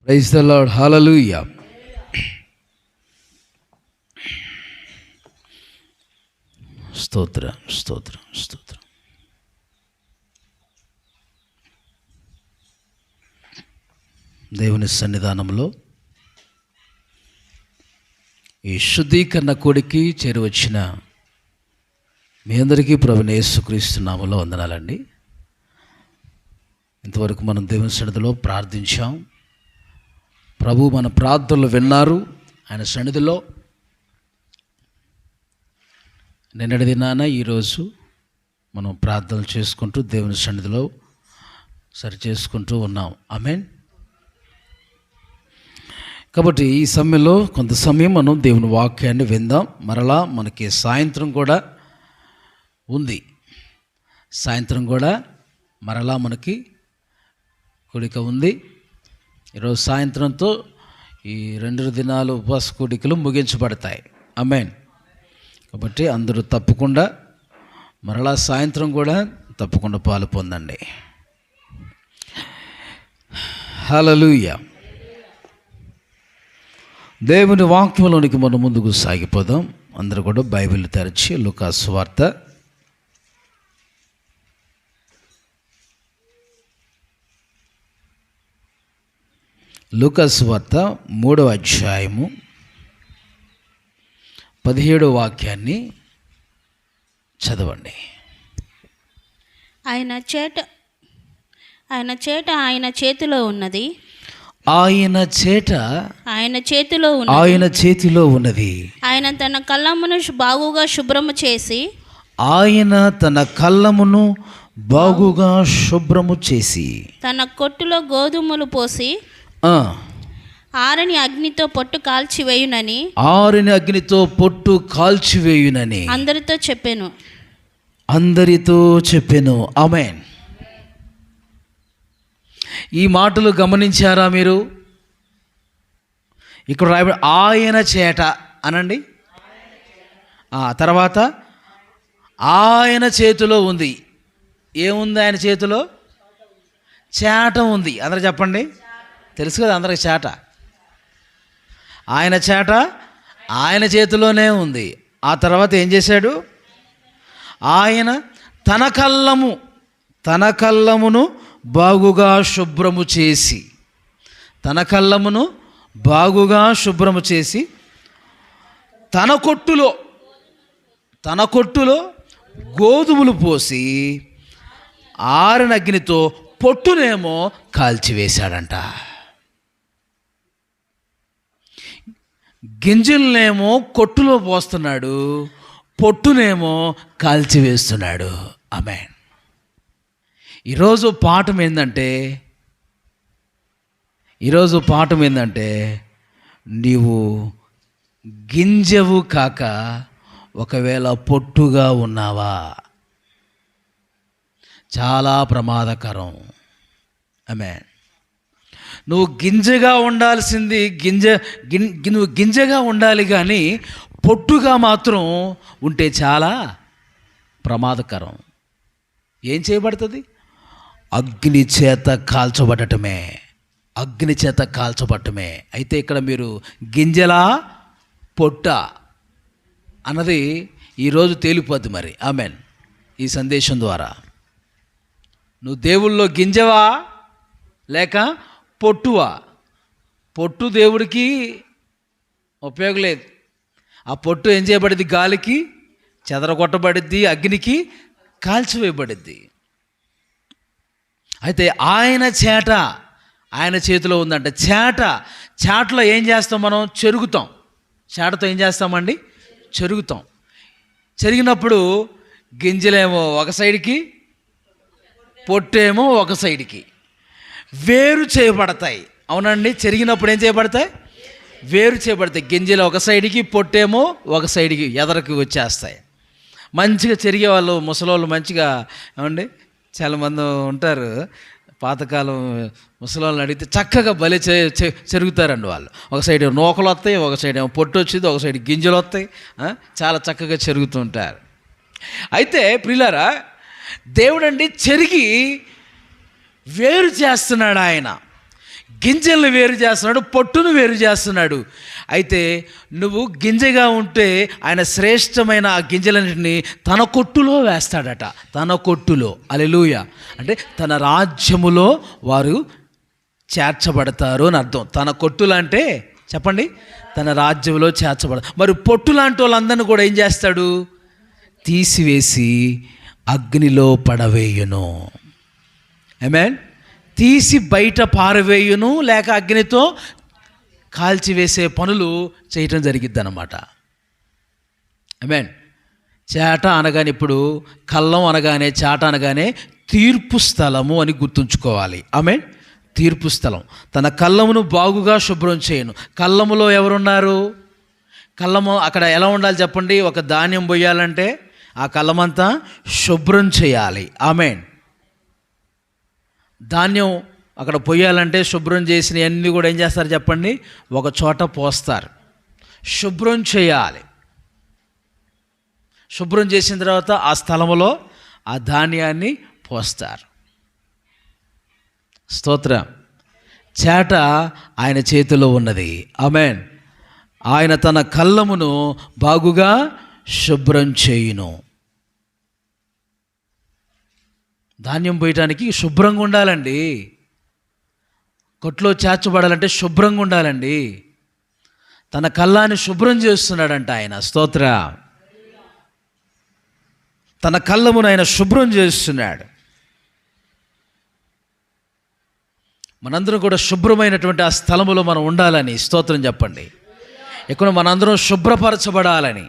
Praise the lord. హల్లెలూయా. స్తోత్రం స్తోత్రం స్తోత్రం. దేవుని సన్నిధానంలో ఈ శుద్ధీకరణ కూడికి చేరువచ్చిన మీ అందరికీ ప్రభువైన యేసుక్రీస్తు నామములో వందనాలండి. ఇంతవరకు మనం దేవుని సన్నిధిలో ప్రార్థించాం. ప్రభు మన ప్రార్థనలు విన్నారు. ఆయన సన్నిధిలో నిన్నటి దినాన ఈరోజు మనం ప్రార్థనలు చేసుకుంటూ దేవుని సన్నిధిలో సరి చేసుకుంటూ ఉన్నాం. ఆమేన్. కాబట్టి ఈ సమయంలో కొంత సమయం మనం దేవుని వాక్యాన్ని విందాం. మరలా మనకి సాయంత్రం కూడా ఉంది. సాయంత్రం కూడా మరలా మనకి కూడిక ఉంది. ఈరోజు సాయంత్రంతో ఈ 2 దినాలు ఉపవాస కూడికలు ముగించబడతాయి. ఆమేన్. కాబట్టి అందరూ తప్పకుండా మరలా సాయంత్రం కూడా తప్పకుండా పాలు పొందండి. హల్లెలూయా. దేవుని వాక్యంలోనికి మనం ముందుకు సాగిపోదాం. అందరూ కూడా బైబిల్ తెరచి లూకా సువార్త 3వ అధ్యాయము 17వ వాక్యాన్ని చదవండి. ఆయన చేట ఆయన చేతిలో ఉన్నది. ఆయన చేట ఆయన చేతిలో ఉన్నది. ఆయన తన కళ్ళమును బాగుగా శుభ్రము చేసి తన కొట్టులో గోధుమలు పోసి ఆరని అగ్నితో పొట్టు కాల్చివేయునని అందరితో చెప్పెను. ఆమేన్. ఈ మాటలు గమనించారా మీరు? ఇక్కడ రాయబడి ఆయన చేట అనండి. తర్వాత ఆయన చేతిలో ఉంది. ఏముంది ఆయన చేతిలో? చేట ఉంది. అందరూ చెప్పండి. తెలుసు కదా అందరికి చేట. ఆయన చేట ఆయన చేతిలోనే ఉంది. ఆ తర్వాత ఏం చేశాడు? ఆయన తన కళ్ళమును బాగుగా శుభ్రము చేసి తన కొట్టులో గోధుమలు పోసి ఆరిన అగ్నితో పొట్టునేమో కాల్చివేశాడంట. గింజలనేమో కొట్టులో పోస్తున్నాడు, పొట్టునేమో కాల్చివేస్తున్నాడు. ఆమేన్. ఈరోజు పాఠం ఏంటంటే నీవు గింజవు కాక ఒకవేళ పొట్టుగా ఉన్నావా, చాలా ప్రమాదకరం. ఆమేన్. నువ్వు గింజగా ఉండాల్సింది నువ్వు గింజగా ఉండాలి, కానీ పొట్టుగా మాత్రం ఉంటే చాలా ప్రమాదకరం. ఏం చేయబడుతుంది? అగ్ని చేత కాల్చబడటమే. అయితే ఇక్కడ మీరు గింజలా పొట్ట అన్నది ఈరోజు తేలిపోద్ది మరి. ఆమేన్. ఈ సందేశం ద్వారా నువ్వు దేవుల్లో గింజవా లేక పొట్టువా? పొట్టు దేవుడికి ఉపయోగం లేదు. ఆ పొట్టు ఏం చేయబడింది? గాలికి చెదరగొట్టబడిద్ది, అగ్నికి కాల్చివేయబడిద్ది. అయితే ఆయన చేట ఆయన చేతిలో ఉందంట. చేటలో ఏం చేస్తాం మనం? చెరుగుతాం. చేటతో ఏం చేస్తామండి? చెరుగుతాం. చెరిగినప్పుడు గింజలేమో ఒక సైడ్కి, పొట్టేమో ఒక సైడ్కి వేరు చేయబడతాయి. అవునండి. చెరిగినప్పుడు ఏం చేయబడతాయి? వేరు చేయబడతాయి. గింజలు ఒక సైడ్కి, పొట్టేమో ఒక సైడ్కి ఎదరికి వచ్చేస్తాయి. మంచిగా చెరిగే వాళ్ళు, ముసలోళ్ళు మంచిగా. ఏమండి, చాలామంది ఉంటారు పాతకాలం ముసలోళ్ళని అడిగితే చక్కగా భలే చెరుగుతారండి వాళ్ళు. ఒక సైడ్ నూకలు వస్తాయి, ఒక సైడ్ ఏమో పొట్టు వచ్చింది, ఒక సైడ్ గింజలు వస్తాయి. చాలా చక్కగా చెరుగుతూ ఉంటారు. అయితే ప్రియులారా, దేవుడండి చెరిగి వేరు చేస్తున్నాడు. ఆయన గింజల్ని వేరు చేస్తున్నాడు, పొట్టును వేరు చేస్తున్నాడు. అయితే నువ్వు గింజగా ఉంటే ఆయన శ్రేష్టమైన ఆ గింజలన్నింటినీ తన కొట్టులో వేస్తాడట. తన కొట్టులో, హల్లెలూయా. అంటే తన రాజ్యములో వారు చేర్చబడతారు అని అర్థం. తన కొట్టులు అంటే చెప్పండి, తన రాజ్యంలో చేర్చబడతారు. మరి పొట్టు లాంటి వాళ్ళందరినీ కూడా ఏం చేస్తాడు? తీసివేసి అగ్నిలో పడవేయును. ఆమేన్. తీసి బయట పారవేయును, లేక అగ్నితో కాల్చివేసే పనులు చేయటం జరిగిద్ది అన్నమాట. ఆమేన్. చేట అనగానే, ఇప్పుడు కళ్ళం అనగానే, చాట అనగానే తీర్పు స్థలము అని గుర్తుంచుకోవాలి. ఆమేన్. తీర్పు స్థలం. తన కళ్ళమును బాగుగా శుభ్రం చేయను. కళ్ళములో ఎవరున్నారు? కళ్ళము అక్కడ ఎలా ఉండాలి చెప్పండి? ఒక ధాన్యం పోయాలంటే ఆ కళ్ళమంతా శుభ్రం చేయాలి. ఆమేన్. ధాన్యం అక్కడ పొయ్యాలంటే శుభ్రం చేసిన అన్నీ కూడా ఏం చేస్తారు చెప్పండి? ఒక చోట పోస్తారు. శుభ్రం చేయాలి. శుభ్రం చేసిన తర్వాత ఆ స్థలంలో ఆ ధాన్యాన్ని పోస్తారు. స్తోత్రం. చేట ఆయన చేతిలో ఉన్నది. ఆమేన్. ఆయన తన కళ్ళమును బాగుగా శుభ్రం చేయును. ధాన్యం పోయటానికి శుభ్రంగా ఉండాలండి. కొట్లో చేర్చబడాలంటే శుభ్రంగా ఉండాలండి. తన కళ్ళాన్ని శుభ్రం చేస్తున్నాడంట ఆయన. స్తోత్ర. తన కళ్ళమును ఆయన శుభ్రం చేస్తున్నాడు. మనందరం కూడా శుభ్రమైనటువంటి ఆ స్థలములో మనం ఉండాలని స్తోత్రం చెప్పండి. ఇక్కడ మనందరం శుభ్రపరచబడాలని,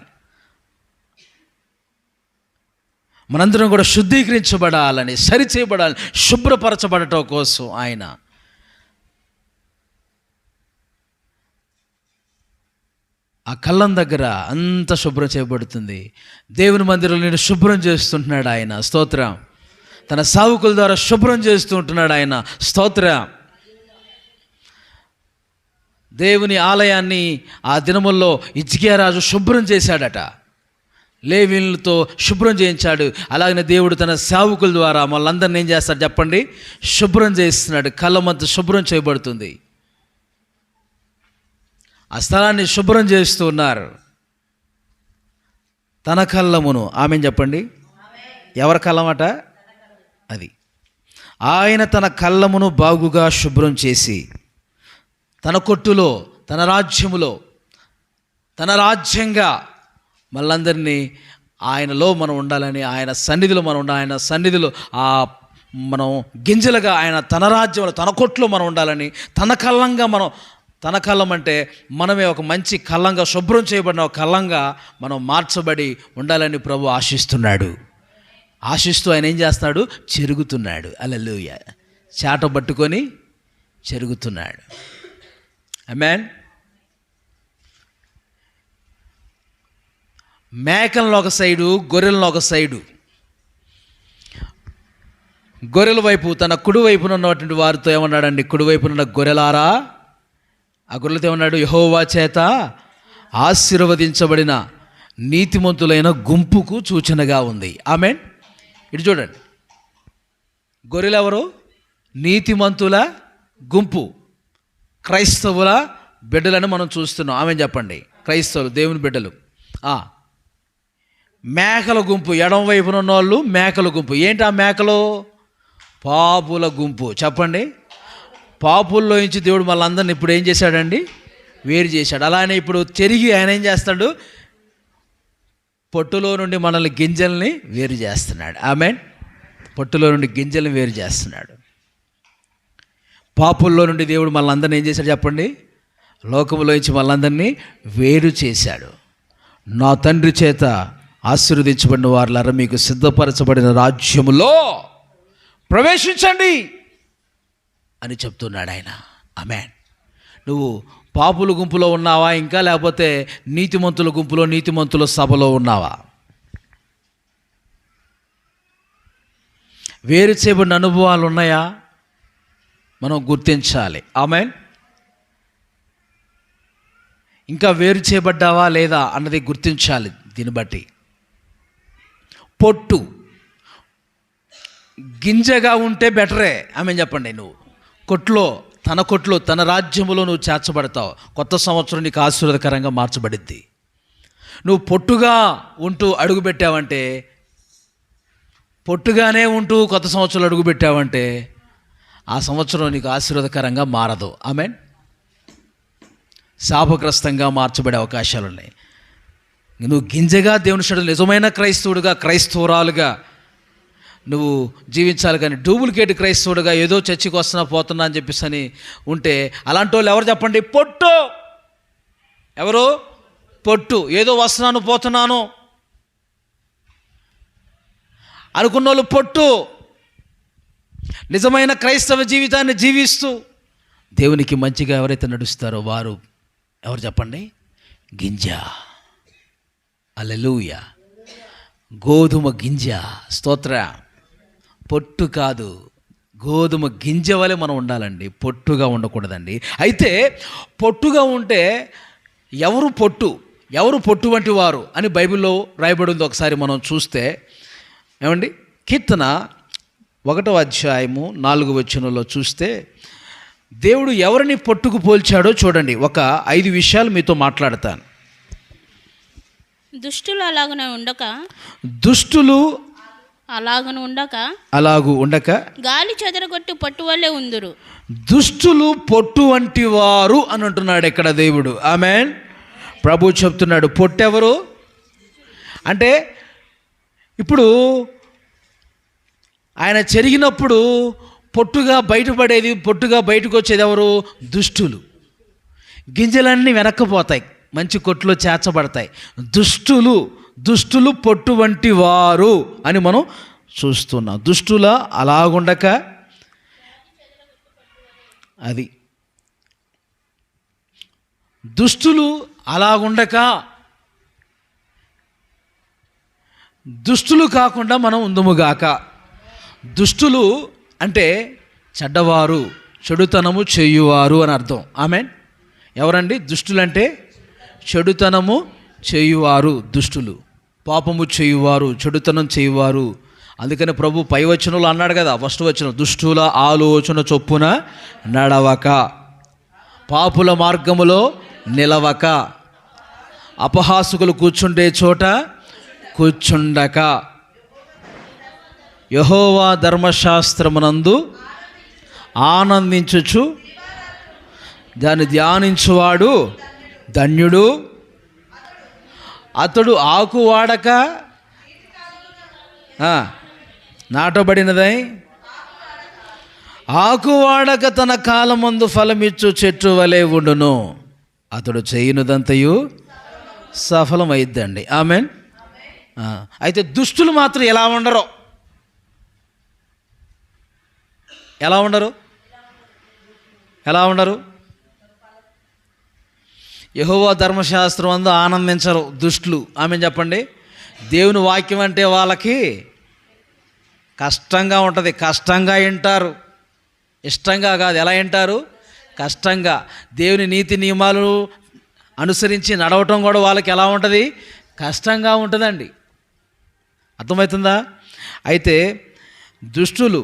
మనందరం కూడా శుద్ధీకరించబడాలని, సరిచేయబడాలని, శుభ్రపరచబడటం కోసం ఆయన ఆ కళ్ళం దగ్గర అంత శుభ్రం చేయబడుతుంది. దేవుని మందిరంలో నేను శుభ్రం చేస్తుంటున్నాడు ఆయన. స్తోత్రం. తన సావుకుల ద్వారా శుభ్రం చేస్తూ ఉంటున్నాడు ఆయన. స్తోత్రం. దేవుని ఆలయాన్ని ఆ దినముల్లో హిజ్కియా రాజు శుభ్రం చేశాడట. లేవీయులతో శుభ్రం చేయించాడు. అలాగనే దేవుడు తన సేవకుల ద్వారా మళ్ళందరినీ ఏం చేస్తాడు చెప్పండి? శుభ్రం చేస్తున్నాడు. కళ్ళమంతా శుభ్రం చేయబడుతుంది. ఆ స్థలాన్ని శుభ్రం చేస్తూ ఉన్నారు. తన కళ్ళమును, ఆమెను చెప్పండి. ఎవరి కళ్ళమట అది? ఆయన తన కళ్ళమును బాగుగా శుభ్రం చేసి తన కొట్టులో, తన రాజ్యములో, తన రాజ్యంగా మళ్ళందరినీ ఆయనలో మనం ఉండాలని, ఆయన సన్నిధిలో మనం ఉండాలి. ఆయన సన్నిధిలో మనం గింజలుగా ఆయన తన రాజ్యంలో, తన కొట్లో మనం ఉండాలని, తన కళ్ళంగా మనం, తన కళ్ళం అంటే మనమే ఒక మంచి కళ్ళంగా, శుభ్రం చేయబడిన ఒక కళ్ళంగా మనం మార్చబడి ఉండాలని ప్రభు ఆశిస్తున్నాడు. ఆశిస్తూ ఆయన ఏం చేస్తున్నాడు? చెరుగుతున్నాడు. హల్లెలూయా. చాట పట్టుకొని చెరుగుతున్నాడు. ఆమేన్. మేకలను ఒక సైడు, గొర్రెలను ఒక సైడు. గొర్రెల వైపు తన కుడి వైపున ఉన్నటువంటి వారితో ఏమన్నాడండి? కుడివైపునున్న గొర్రెలారా, ఆ గొర్రెలతో ఏమన్నాడు? యెహోవా చేత ఆశీర్వదించబడిన నీతిమంతులైన గుంపుకు సూచనగా ఉంది. ఆమేన్. ఇటు చూడండి, గొర్రెలు ఎవరు? నీతిమంతుల గుంపు, క్రైస్తవుల బిడ్డలని మనం చూస్తున్నాం. ఆమేన్ చెప్పండి. క్రైస్తవులు, దేవుని బిడ్డలు. మేకల గుంపు, ఎడమ వైపున ఉన్న వాళ్ళు మేకల గుంపు. ఏంటి ఆ మేకలు? పాపుల గుంపు. చెప్పండి. పాపుల్లో నుంచి దేవుడు మళ్ళీ అందరిని ఇప్పుడు ఏం చేశాడండి? వేరు చేశాడు. అలానే ఇప్పుడు తిరిగి ఆయన ఏం చేస్తాడు? పొట్టులో నుండి మనల్ని గింజల్ని వేరు చేస్తున్నాడు. ఆమేన్. పొట్టులో నుండి గింజల్ని వేరు చేస్తున్నాడు. పాపుల్లో నుండి దేవుడు మళ్ళీ అందరిని ఏం చేశాడు చెప్పండి? లోకములో నుంచి మళ్ళందరినీ వేరు చేశాడు. నా తండ్రి చేత ఆశీర్వదించబడిన వారులారా, మీకు సిద్ధపరచబడిన రాజ్యములో ప్రవేశించండి అని చెప్తున్నాడు ఆయన. ఆమేన్. నువ్వు పాపుల గుంపులో ఉన్నావా ఇంకా, లేకపోతే నీతిమంతుల గుంపులో, నీతిమంతుల సభలో ఉన్నావా? వేరు చేయబడిన అనుభవాలు ఉన్నాయా? మనం గుర్తించాలి. ఆమేన్. ఇంకా వేరు చేయబడ్డావా లేదా అన్నది గుర్తించాలి. దీన్ని బట్టి పొట్టు గింజగా ఉంటే బెటరే. ఆమేన్ చెప్పండి. నువ్వు కొట్లో తన కొట్లో తన రాజ్యములో నువ్వు చేర్చబడతావు. కొత్త సంవత్సరం నీకు ఆశీర్వాదకరంగా మార్చబడిద్ది. నువ్వు పొట్టుగా ఉంటూ అడుగుపెట్టావంటే, పొట్టుగానే ఉంటూ కొత్త సంవత్సరం అడుగుపెట్టావంటే ఆ సంవత్సరం నీకు ఆశీర్వాదకరంగా మారదు. ఆమేన్. శాపగ్రస్తంగా మార్చబడే అవకాశాలు ఉన్నాయి. నువ్వు గింజగా దేవుని సన్నిధిలో నిజమైన క్రైస్తవుడుగా, క్రైస్తవురాలుగా నువ్వు జీవించాలి. కానీ డూప్లికేట్ క్రైస్తవుడుగా ఏదో చర్చికి వస్తున్నా పోతున్నా అని చెప్పేసి అని ఉంటే అలాంటి వాళ్ళు ఎవరు చెప్పండి? పొట్టు. ఎవరు? పొట్టు. ఏదో వస్తున్నాను పోతున్నాను అనుకున్న వాళ్ళు పొట్టు. నిజమైన క్రైస్తవ జీవితాన్ని జీవిస్తూ దేవునికి మంచిగా ఎవరైతే నడుస్తారో వారు ఎవరు చెప్పండి? గింజ. హల్లెలూయా. గోధుమ గింజ. స్తోత్ర. పొట్టు కాదు, గోధుమ గింజ వలె మనం ఉండాలండి, పొట్టుగా ఉండకూడదండి. అయితే పొట్టుగా ఉంటే ఎవరు పొట్టు, ఎవరు పొట్టు వంటి వారు అని బైబిల్లో రాయబడి ఉంది. ఒకసారి మనం చూస్తే ఏమండి, కీర్తన 1వ అధ్యాయము 4వ వచనంలో చూస్తే దేవుడు ఎవరిని పొట్టుకు పోల్చాడో చూడండి. ఒక 5 విషయాలు మీతో మాట్లాడతాను. దుష్టులు అలాగున ఉండక, దుష్టులు అలాగు ఉండక గాలి చెదరగొట్టు పట్టు వల్లే ఉందురు. దుష్టులు పొట్టు వంటి వారు అని అంటున్నాడు ఇక్కడ దేవుడు. ఆమేన్. ప్రభు చెప్తున్నాడు పొట్టెవరు అంటే, ఇప్పుడు ఆయన చెరిగినప్పుడు పొట్టుగా బయటపడేది, పొట్టుగా బయటకు వచ్చేది ఎవరు? దుష్టులు. గింజలన్నీ వెనక్కిపోతాయి, మంచి కొట్లో చేర్చబడతాయి. దుష్టులు పొట్టు వంటి వారు అని మనం చూస్తున్నాం. దుష్టుల అలాగుండక, అది దుష్టులు అలాగుండక, దుష్టులు కాకుండా మనం ఉందుముగాక. దుష్టులు అంటే చెడ్డవారు, చెడుతనము చేయువారు అని అర్థం. ఆమేన్. ఎవరండి దుష్టులంటే? చెడుతనము చేయువారు దుష్టులు, పాపము చేయువారు, చెడుతనం చేయువారు. అందుకని ప్రభు పై వచనంలో అన్నాడు కదా, ఫస్ట్ వచనం, దుష్టుల ఆలోచన చొప్పున నడవక, పాపుల మార్గములో నిలవక, అపహాసకులు కూర్చుండే చోట కూర్చుండక, యెహోవా ధర్మశాస్త్రమునందు ఆనందించుచు దాన్ని ధ్యానించువాడు ధన్యుడు. అతడు ఆకు వాడక నాటబడినదై, ఆకు వాడక తన కాలమందు ఫలమిచ్చు చెట్టు వలె ఉండును. అతడు చేయునదంతయు సఫలమైద్దండి. ఆమేన్. అయితే దుష్టులు మాత్రం ఎలా ఉండరు? ఎలా ఉండరు? యెహోవా ధర్మశాస్త్రం అందు ఆనందించరు దుష్టులు. ఆమేన్ చెప్పండి. దేవుని వాక్యం అంటే వాళ్ళకి కష్టంగా ఉంటుంది, కష్టంగా వింటారు. ఇష్టంగా కాదు, ఎలా వింటారు? కష్టంగా. దేవుని నీతి నియమాలు అనుసరించి నడవటం కూడా వాళ్ళకి ఎలా ఉంటుంది? కష్టంగా ఉంటుందండి. అర్థమవుతుందా? అయితే దుష్టులు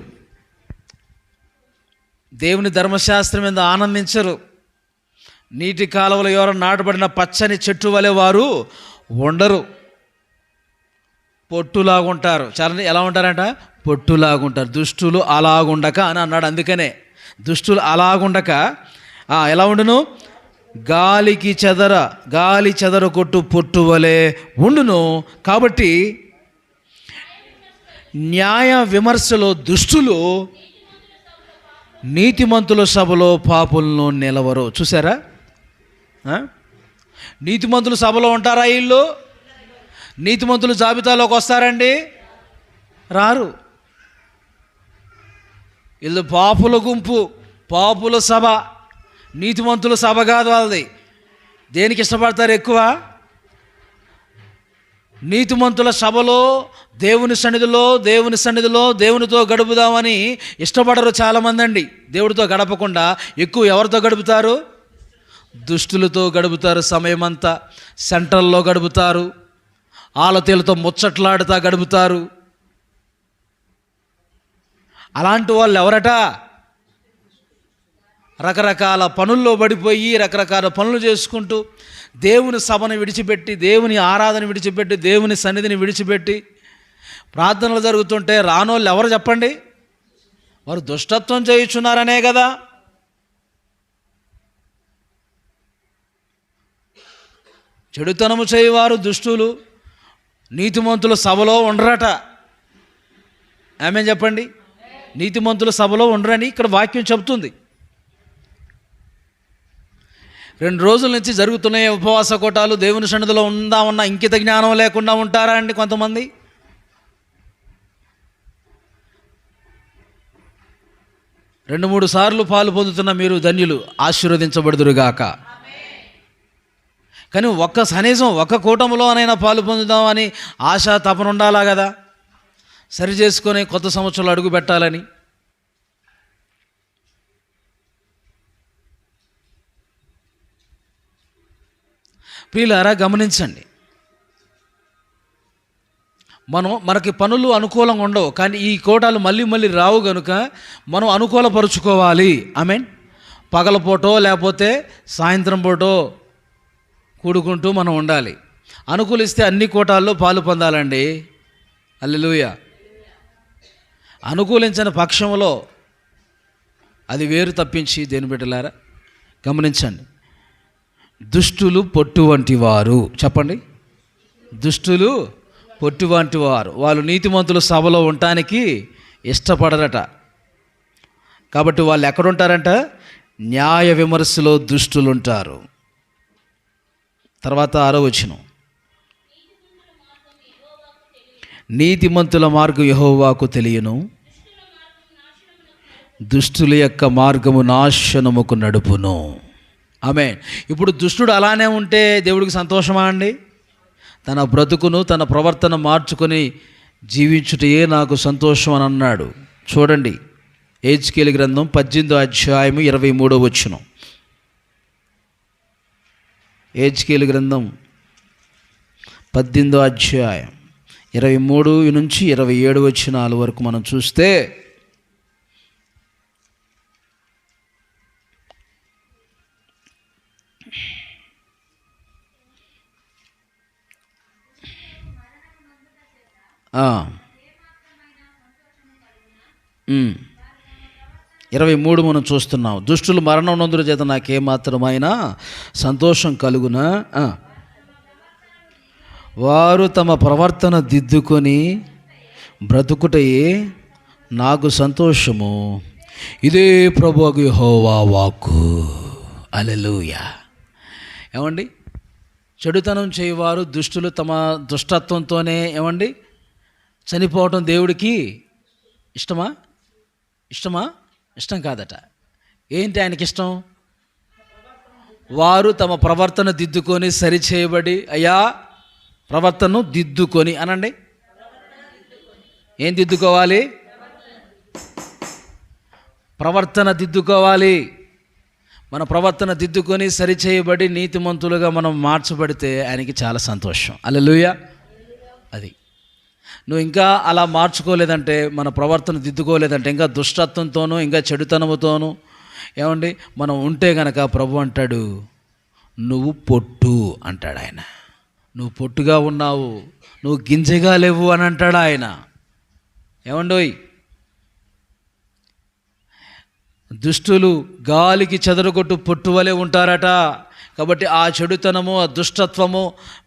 దేవుని ధర్మశాస్త్రం మీద ఆనందించరు. నీటి కాలువలో ఎవరు నాటబడిన పచ్చని చెట్టు వలె వారు ఉండరు, పొట్టులాగుంటారు. చాలా ఎలా ఉంటారంట? పొట్టులాగుంటారు. దుష్టులు అలాగుండక అని అన్నాడు. అందుకనే దుష్టులు అలాగుండక ఎలా ఉండును? గాలి చెదర కొట్టు పొట్టు వలె ఉండును. కాబట్టి న్యాయ విమర్శలో దుష్టులు, నీతిమంతుల సభలో పాపులను నిలవరు. చూసారా? నీతిమంతుల సభలో ఉంటారా వీళ్ళు? నీతిమంతుల జాబితాలోకి వస్తారండి? రారు. వీళ్ళు పాపుల గుంపు, పాపుల సభ, నీతిమంతుల సభ కాదు వాళ్ళది. దేనికి ఇష్టపడతారు ఎక్కువ? నీతిమంతుల సభలో, దేవుని సన్నిధిలో దేవునితో గడుపుదామని ఇష్టపడరు చాలామంది అండి. దేవుడితో గడపకుండా ఎక్కువ ఎవరితో గడుపుతారు? దుష్టులతో గడుపుతారు. సమయం అంతా సెంట్రల్లో గడుపుతారు, ఆలతీలతో ముచ్చట్లాడుతూ గడుపుతారు. అలాంటి వాళ్ళు ఎవరట? రకరకాల పనుల్లో పడిపోయి రకరకాల పనులు చేసుకుంటూ దేవుని సభను విడిచిపెట్టి, దేవుని ఆరాధన విడిచిపెట్టి, దేవుని సన్నిధిని విడిచిపెట్టి ప్రార్థనలు జరుగుతుంటే రానోళ్ళు ఎవరు చెప్పండి? వారు దుష్టత్వం చేయుచున్నారనే కదా. చెడుతనము చేయవారు దుష్టులు, నీతిమంతుల సభలో ఉండరట. ఆమేన్ చెప్పండి. నీతిమంతుల సభలో ఉండరని ఇక్కడ వాక్యం చెబుతుంది. 2 రోజుల నుంచి జరుగుతున్నాయి ఉపవాస కూటాలు. దేవుని సన్నిధిలో ఉందామన్నా ఇంకిత జ్ఞానం లేకుండా ఉంటారా అండి కొంతమంది? రెండు మూడు సార్లు పాలు పొందుతున్న మీరు ధన్యులు, ఆశీర్వదించబడుదురుగాక. కానీ కనీసం ఒక్క కూటములోనైనా పాలు పొందుదామని ఆశ తపన ఉండాలా కదా, సరి చేసుకొని కొత్త సంవత్సరంలో అడుగు పెట్టాలని. ప్రియులారా గమనించండి, మనకి పనులు అనుకూలంగా ఉండవు, కానీ ఈ కోటాలు మళ్ళీ మళ్ళీ రావు కనుక మనం అనుకూలపరుచుకోవాలి. ఆమేన్. పగలపూటో లేకపోతే సాయంత్రం పూటో కూడుకుంటూ మనం ఉండాలి. అనుకూలిస్తే అన్ని కోటాల్లో పాలు పొందాలండి. హల్లెలూయా. అనుకూలించిన పక్షంలో అది వేరు తప్పించి దేని బిడ్డలారా గమనించండి. దుష్టులు పొట్టు వంటి వారు, చెప్పండి. దుష్టులు పొట్టు వంటి వారు, వాళ్ళు నీతిమంతుల సభలో ఉండటానికి ఇష్టపడరట. కాబట్టి వాళ్ళు ఎక్కడుంటారంట? న్యాయ విమర్శలో దుష్టులు ఉంటారు. తర్వాత 6వ వచనం, నీతిమంతుల మార్గం యెహోవాకు తెలియను, దుష్టుల యొక్క మార్గము నాశనముకు నడుపును. ఆమేన్. ఇప్పుడు దుష్టుడు అలానే ఉంటే దేవుడికి సంతోషమా అండి? తన బ్రతుకును తన ప్రవర్తన మార్చుకొని జీవించుటయే నాకు సంతోషం అని అన్నాడు. చూడండి, హెజ్కేలు గ్రంథం 18వ అధ్యాయము 23వ వచనం. హెజ్కేలు గ్రంథం 18వ అధ్యాయం 23 నుంచి 27 వచనాల వరకు మనం చూస్తే, ఆ 23 మనం చూస్తున్నాం. దుష్టులు మరణం నొందుల చేత నాకేమాత్రమైనా సంతోషం కలుగునా, వారు తమ ప్రవర్తన దిద్దుకొని బ్రతుకుటయే నాకు సంతోషము, ఇదే ప్రభువు యెహోవా వాక్కు. హల్లెలూయా. ఏమండి, చెడుతనం చేయవారు దుష్టులు తమ దుష్టత్వంతోనే ఏమండి చనిపోవటం దేవుడికి ఇష్టమా? ఇష్టం కాదట. ఏంటి ఆయనకి ఇష్టం? వారు తమ ప్రవర్తన దిద్దుకొని సరిచేయబడి, అయ్యా ప్రవర్తనను దిద్దుకొని అనండి. ఏం దిద్దుకోవాలి? ప్రవర్తన దిద్దుకోవాలి. మన ప్రవర్తన దిద్దుకొని సరిచేయబడి నీతిమంతులుగా మనం మార్చబడితే ఆయనకి చాలా సంతోషం. హల్లెలూయా. అది నువ్వు ఇంకా అలా మార్చుకోలేదంటే, మన ప్రవర్తన దిద్దుకోలేదంటే, ఇంకా దుష్టత్వంతోనూ ఇంకా చెడుతనముతోనూ ఏమండి మనం ఉంటే గనక ప్రభు అంటాడు, నువ్వు పొట్టు అంటాడు ఆయన. నువ్వు పొట్టుగా ఉన్నావు, నువ్వు గింజగా లేవు అని అంటాడు ఆయన. ఏమండోయ్, దుష్టులు గాలికి చెదరగొట్టు పొట్టు వలె ఉంటారట. కాబట్టి ఆ చెడుతనము, ఆ దుష్టత్వము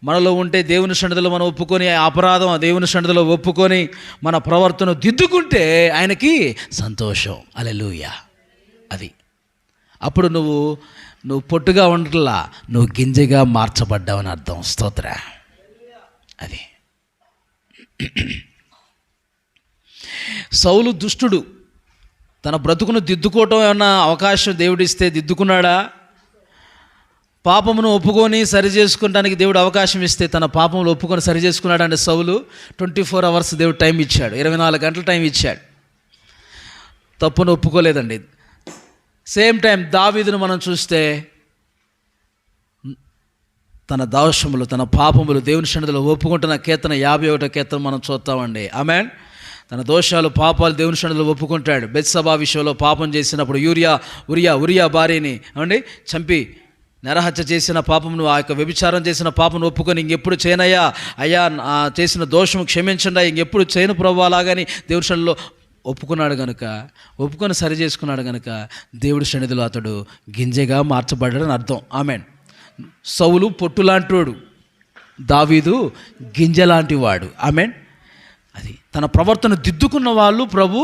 మనలో ఉంటే దేవుని సన్నిధిలో మనం ఒప్పుకొని, ఆ అపరాధం ఆ దేవుని సన్నిధిలో ఒప్పుకొని మన ప్రవర్తన దిద్దుకుంటే ఆయనకి సంతోషం. హల్లెలూయా. అది అప్పుడు నువ్వు పొట్టుగా ఉండట్లా, నువ్వు గింజగా మార్చబడ్డావని అర్థం. స్తోత్ర. అది సౌలు దుష్టుడు, తన బ్రతుకును దిద్దుకోవటం ఏమన్నా అవకాశం దేవుడిస్తే దిద్దుకున్నాడా? పాపమును ఒప్పుకొని సరి చేసుకుంటానికి దేవుడు అవకాశం ఇస్తే తన పాపములు ఒప్పుకొని సరి చేసుకున్నాడు. అంటే సౌలు 24 అవర్స్ దేవుడు టైం ఇచ్చాడు, 24 గంటల టైం ఇచ్చాడు. తప్పును ఒప్పుకోలేదండి. సేమ్ టైం దావీదును మనం చూస్తే తన దోషములు తన పాపములు దేవుని సన్నిధిలో ఒప్పుకుంటున్న కీర్తన 51వ కీర్తన మనం చూస్తామండి. ఆమేన్. తన దోషాలు పాపాలు దేవుని సన్నిధిలో ఒప్పుకుంటాడు. బెత్షెబా విషయంలో పాపం చేసినప్పుడు ఉరియా భార్యని ఏమండి చంపి నరహత్య చేసిన పాపమును, ఆ యొక్క వ్యభిచారం చేసిన పాపను ఒప్పుకొని ఇంకెప్పుడు చేయనయ్యా, అయ్యా చేసిన దోషం క్షమించండి, ఇంకెప్పుడు చేయను ప్రభువా అలాగని దేవుడి సన్నిధిలో ఒప్పుకొని సరి చేసుకున్నాడు కనుక దేవుడి సన్నిధిలో అతడు గింజగా మార్చబడ్డాడని అర్థం. ఆమేన్. సౌలు పొట్టు లాంటివాడు, దావీదు గింజ లాంటి వాడు. ఆమేన్. అది తన ప్రవర్తన దిద్దుకున్న వాళ్ళు ప్రభు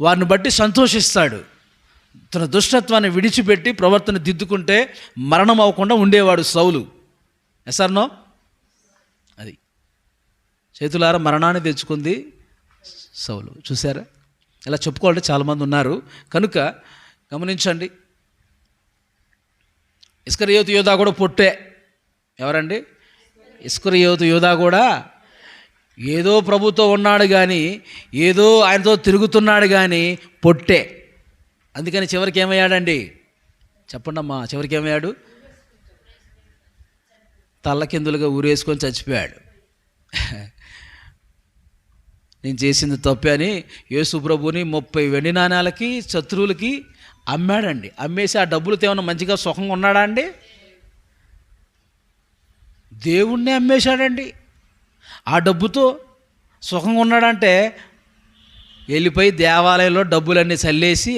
వారిని బట్టి సంతోషిస్తాడు. తన దుష్టత్వాన్ని విడిచిపెట్టి ప్రవర్తన దిద్దుకుంటే మరణం అవ్వకుండా ఉండేవాడు సౌలు. ఎసర్నో అది చేతులారా మరణాన్ని తెచ్చుకుంది సౌలు. చూసారా? ఇలా చెప్పుకోవాలంటే చాలామంది ఉన్నారు కనుక గమనించండి. ఇస్కరియోతు యోధా కూడా పొట్టే. ఎవరండి? ఇస్కరియోతు యోధా కూడా ఏదో ప్రభుతో ఉన్నాడు కానీ, ఏదో ఆయనతో తిరుగుతున్నాడు కానీ పొట్టే. అందుకని చివరికి ఏమయ్యాడండి? చెప్పండి అమ్మా, చివరికి ఏమయ్యాడు? తల్లకిందులుగా ఊరేసుకొని చచ్చిపోయాడు. నేను చేసింది తప్పే అని యేసు ప్రభుని 30 వెండి నాణాలకి శత్రువులకి అమ్మాడండి. అమ్మేసి ఆ డబ్బులతో ఏమన్నా మంచిగా సుఖంగా ఉన్నాడా అండి? దేవుణ్ణి అమ్మేశాడండి. ఆ డబ్బుతో సుఖంగా ఉన్నాడంటే వెళ్ళిపోయి దేవాలయంలో డబ్బులన్నీ చల్లేసి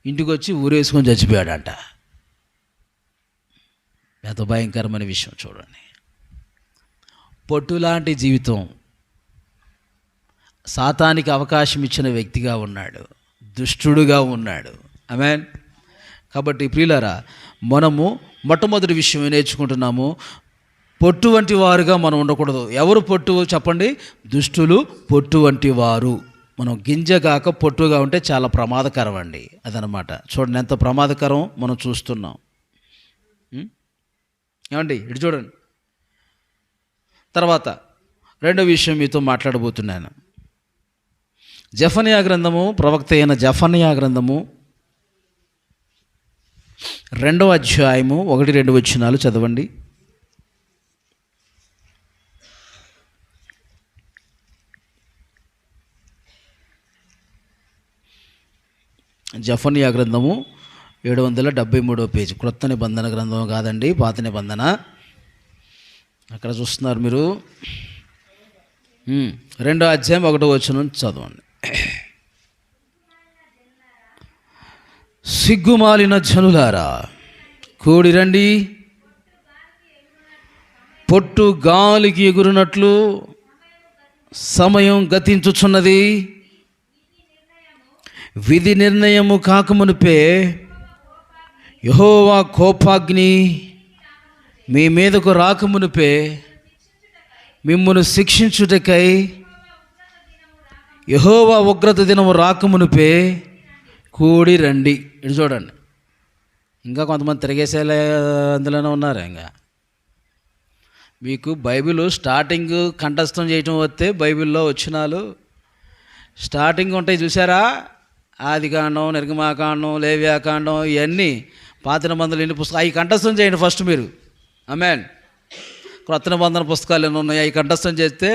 ఇంటికి వచ్చి ఊరేసుకొని చచ్చిపోయాడంట. ఎంత భయంకరమైన విషయం చూడండి. పొట్టులాంటి జీవితం, సాతానికి అవకాశం ఇచ్చిన వ్యక్తిగా ఉన్నాడు, దుష్టుడుగా ఉన్నాడు. ఆమేన్. కాబట్టి ప్రియులారా, మనము మొట్టమొదటి విషయం నేర్చుకుంటున్నాము, పొట్టు వంటి వారుగా మనం ఉండకూడదు. ఎవరు పొట్టు చెప్పండి? దుష్టులు పొట్టు వంటి వారు. మనం గింజ కాక పొట్టుగా ఉంటే చాలా ప్రమాదకరం అండి. అదనమాట. చూడండి ఎంత ప్రమాదకరం మనం చూస్తున్నాం. ఏమండి ఇటు చూడండి. తర్వాత రెండో విషయం మీతో మాట్లాడబోతున్నాను. జెఫన్యా గ్రంథము, ప్రవక్త అయిన జెఫన్యా గ్రంథము 2వ అధ్యాయము 1-2 వచనాలు చదవండి. జెఫన్యా గ్రంథము 773వ పేజీ. క్రొత్త నిబంధన గ్రంథం కాదండి, పాత నిబంధన. అక్కడ చూస్తున్నారు మీరు. 2వ అధ్యాయం 1వ వచనం చదవండి. సిగ్గుమాలిన జనులారా కూడిరండి, పొట్టు గాలికి ఎగురునట్లు సమయం గతించుచున్నది. విధి నిర్ణయము కాకమునుపే యెహోవా కోపాగ్ని మీ మీదకు రాకమునుపే మిమ్మును శిక్షించుటకై యెహోవా ఉగ్రత దినము రాకమునుపే కూడి రండి. ఇటు చూడండి. ఇంకా కొంతమంది తిరిగేసేలే అందులోనే ఉన్నారు. ఇంకా మీకు బైబిల్ స్టార్టింగ్ కంఠస్థం చేయటం వస్తే బైబిల్లో వచనాలు స్టార్టింగ్ ఉంటాయి చూసారా? ఆదికాండం, నిర్గమాకాండం, లేవ్యాకాండం, ఇవన్నీ పాత నిబంధనలు ఎన్ని పుస్తకాలు అవి కంఠస్థం చేయండి ఫస్ట్ మీరు. ఆమేన్. క్రొత్త నిబంధన పుస్తకాలు ఎన్ని ఉన్నాయి అవి కంఠస్థం చేస్తే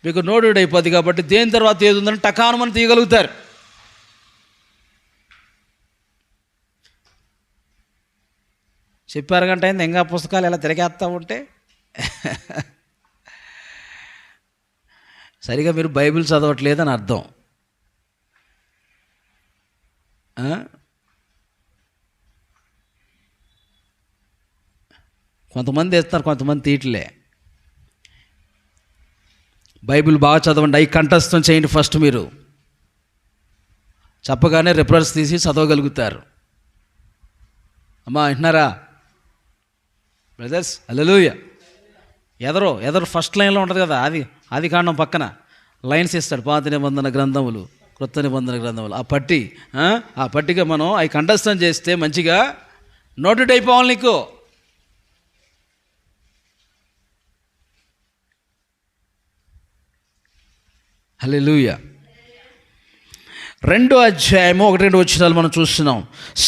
మీకు నోటెడ్ అయిపోద్ది. కాబట్టి దేని తర్వాత ఏది ఉందని టకానుమని తీయగలుగుతారు. చెప్పారు గంట అయింది ఇంకా పుస్తకాలు ఎలా తిరిగేస్తూ ఉంటే సరిగా మీరు బైబిల్ చదవట్లేదని అర్థం. కొంతమంది వేస్తారు, కొంతమంది తీయట్లే. బైబిల్ బాగా చదవండి, అవి కంఠస్థం చేయండి ఫస్ట్. మీరు చెప్పగానే రెఫరెన్స్ తీసి చదవగలుగుతారు. అమ్మా వింటున్నారా బ్రదర్స్? హల్లెలూయా. ఎదరు ఫస్ట్ లైన్లో ఉంటుంది కదా, అది కాండం పక్కన లైన్స్ ఇస్తాడు. పాత నిబంధన గ్రంథములు, క్రొత్త నిబంధన గ్రంథములు. ఆ పట్టిక మనం అవి కంఠస్థం చేస్తే మంచిగా నోటెడ్ అయిపోవాలి నీకు. హల్లెలూయా. 2వ అధ్యాయము 1-2 వచనాలు మనం చూస్తున్నాం.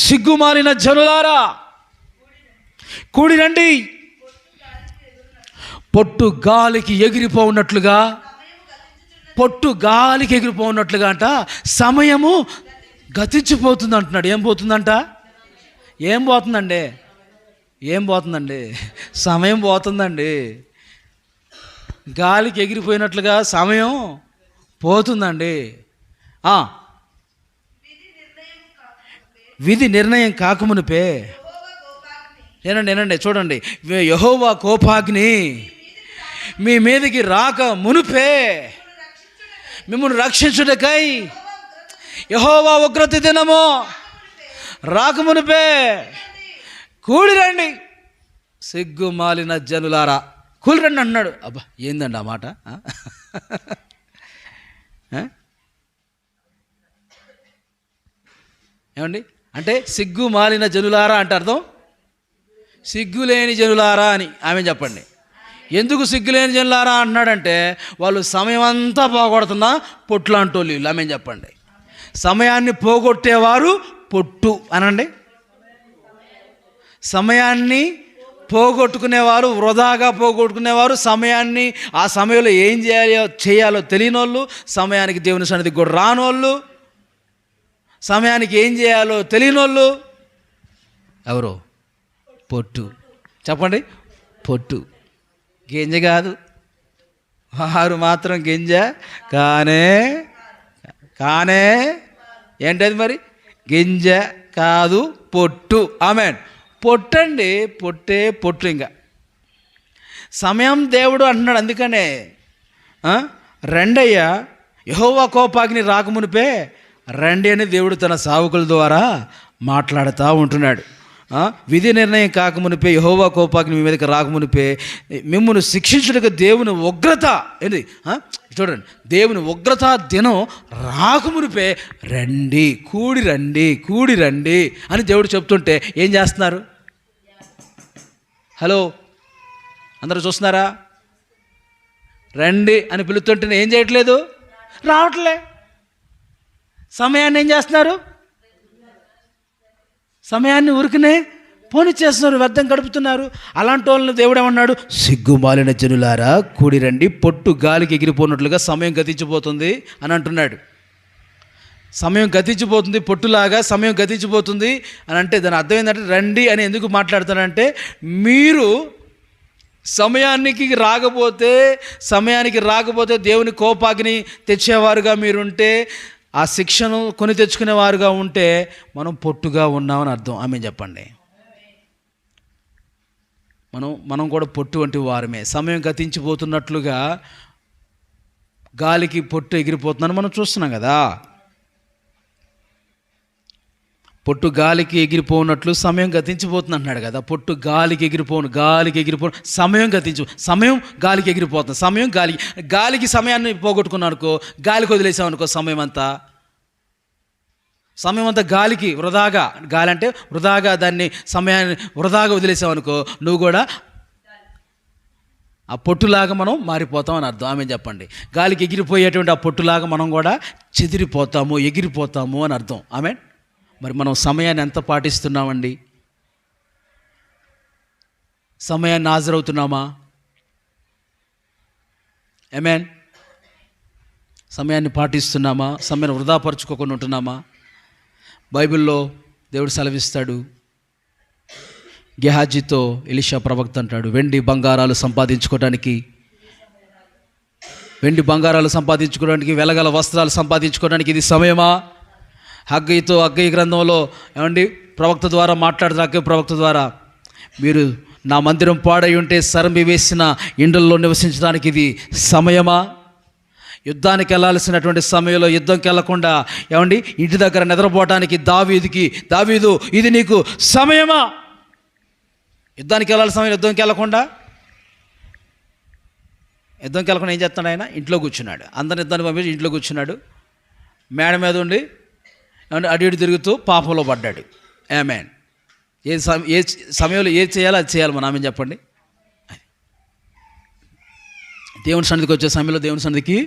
సిగ్గుమాలిన జనులారా కూడి రండి, పొట్టు గాలికి ఎగిరిపోనట్లుగా, పొట్టు గాలికి ఎగిరిపోనట్లుగా అంట సమయము గతించిపోతుంది అంటున్నాడు. ఏం పోతుందంట? ఏం పోతుందండి? ఏం పోతుందండి? సమయం పోతుందండి. గాలికి ఎగిరిపోయినట్లుగా సమయం పోతుందండి. విధి నిర్ణయం కాకమునిపే, ఏనండి చూడండి, యెహోవా కోపాగ్ని మీ మీదకి రాక మునిపే మిమ్మల్ని రక్షించుటకై యెహోవా ఉగ్రత దినము రాకమునిపే కూడి రండి సిగ్గు మాలిన జనులారా, కూలి రండి అన్నాడు. అబ్బా ఏందండి ఆ మాట? ఏమండి అంటే సిగ్గు మాలిన జనులారా అంటే అర్థం సిగ్గులేని జనులారా అని. ఆమె చెప్పండి, ఎందుకు సిగ్గులేని జనులారా అన్నాడంటే వాళ్ళు సమయం అంతా పోగొడుతున్నా పొట్లాంటోళ్ళు వీళ్ళు. ఆమె చెప్పండి, సమయాన్ని పోగొట్టేవారు పొట్టు అనండి. సమయాన్ని పోగొట్టుకునేవారు, వృధాగా పోగొట్టుకునేవారు, సమయాన్ని ఆ సమయంలో ఏం చేయాలో తెలియని వాళ్ళు, సమయానికి దేవుని సన్నిధికి కూడా రానోళ్ళు, సమయానికి ఏం చేయాలో తెలియని వాళ్ళు ఎవరు? పొట్టు. చెప్పండి, పొట్టు. గింజ కాదు, వారు మాత్రం గింజ కానే ఏంటది మరి? గింజ కాదు, పొట్టు. ఆమేన్. పొట్టండి, పొట్టు. ఇంకా సమయం దేవుడు అంటున్నాడు. అందుకనే రెండయ్యా యెహోవా కోపాగ్ని రాకమునిపే రండి అని దేవుడు తన సేవకుల ద్వారా మాట్లాడుతూ ఉంటున్నాడు. విధి నిర్ణయం కాకమునిపే యెహోవా కోపాగ్ని మీ మీదకి రాకమునిపే మిమ్మల్ని శిక్షించుటకు దేవుని ఉగ్రత ఏంది చూడండి, దేవుని ఉగ్రత దినం రాకమునిపే రండి, కూడి రండి అని దేవుడు చెప్తుంటే ఏం చేస్తున్నారు? హలో, అందరూ చూస్తున్నారా? రండి అని పిలుస్తుంటే ఏం చేయట్లేదు, రావట్లే. సమయాన్ని ఏం చేస్తున్నారు? సమయాన్ని ఉరికినే పోనిచ్చేస్తున్నారు, వ్యర్థం గడుపుతున్నారు. అలాంటి వాళ్ళని దేవుడు ఏమన్నాడు? సిగ్గుమాలిన జనులారా కూడి రండి, పొట్టు గాలికి ఎగిరిపోయినట్లుగా సమయం గతించిపోతుంది అని అంటున్నాడు. సమయం గతించిపోతుంది, పొట్టులాగా సమయం గతించిపోతుంది అని అంటే దాని అర్థం ఏంటంటే రండి అని ఎందుకు మాట్లాడుతానంటే, మీరు సమయానికి రాకపోతే దేవుని కోపాగ్ని తెచ్చేవారుగా మీరుంటే, ఆ శిక్షను కొని తెచ్చుకునేవారుగా ఉంటే మనం పొట్టుగా ఉన్నామని అర్థం. ఆమె చెప్పండి, మనం కూడా పొట్టు వంటి వారమే. సమయం గతించిపోతున్నట్లుగా గాలికి పొట్టు ఎగిరిపోతుందని మనం చూస్తున్నాం కదా. పొట్టు గాలికి ఎగిరిపోనట్లు సమయం గతించిపోతుంది అంటున్నాడు కదా. పొట్టు గాలికి ఎగిరిపోను సమయం గాలికి ఎగిరిపోతుంది. సమయం గాలికి సమయాన్ని పోగొట్టుకున్నాను అనుకో, గాలికి వదిలేసాం అనుకో, సమయం అంతా గాలికి వృధాగా, గాలి అంటే వృధాగా దాన్ని సమయాన్ని వృధాగా వదిలేసాం అనుకో, నువ్వు కూడా ఆ పొట్టులాగా మనం మారిపోతాం అని అర్థం. ఆమె చెప్పండి, గాలికి ఎగిరిపోయేటువంటి ఆ పొట్టులాగా మనం కూడా ఎగిరిపోతాము అని అర్థం. ఆమె మరి మనం సమయాన్ని ఎంత పాటిస్తున్నామండి? సమయాన్ని హాజరవుతున్నామా? ఆమేన్. సమయాన్ని పాటిస్తున్నామా? సమయాన్ని వృధాపరచుకోకుండా ఉంటున్నామా? బైబిల్లో దేవుడు సెలవిస్తాడు, గెహాజీతో ఎలీషా ప్రవక్త అంటాడు, వెండి బంగారాలు సంపాదించుకోవడానికి, వెలగల వస్త్రాలు సంపాదించుకోవడానికి ఇది సమయమా? హగ్గయి గ్రంథంలో ఏమండి ప్రవక్త ద్వారా మాట్లాడుతున్న హగ్గయి ప్రవక్త ద్వారా, మీరు నా మందిరం పాడై ఉంటే సరంబి వేసిన ఇండ్లలో నివసించడానికి ఇది సమయమా? యుద్ధానికి వెళ్ళాల్సినటువంటి సమయంలో యుద్ధంకి వెళ్ళకుండా ఏమండి ఇంటి దగ్గర నిద్రపోవటానికి దావీదు ఇది నీకు సమయమా? యుద్ధానికి వెళ్ళాల్సిన సమయం యుద్ధంకి వెళ్ళకుండా ఏం చేస్తున్నాడు ఆయన? ఇంట్లో కూర్చున్నాడు. అందరిని యుద్ధానికి పంపించి ఇంట్లో కూర్చున్నాడు. మేడ మీద ఉండి అటు ఇటు తిరుగుతూ పాపంలో పడ్డాడు. ఆమేన్. ఏ సమయంలో ఏది చేయాలో అది చేయాలి. మన ఆమె చెప్పండి, దేవుని సన్నిధికి వచ్చే సమయంలో దేవుని సన్నిధికి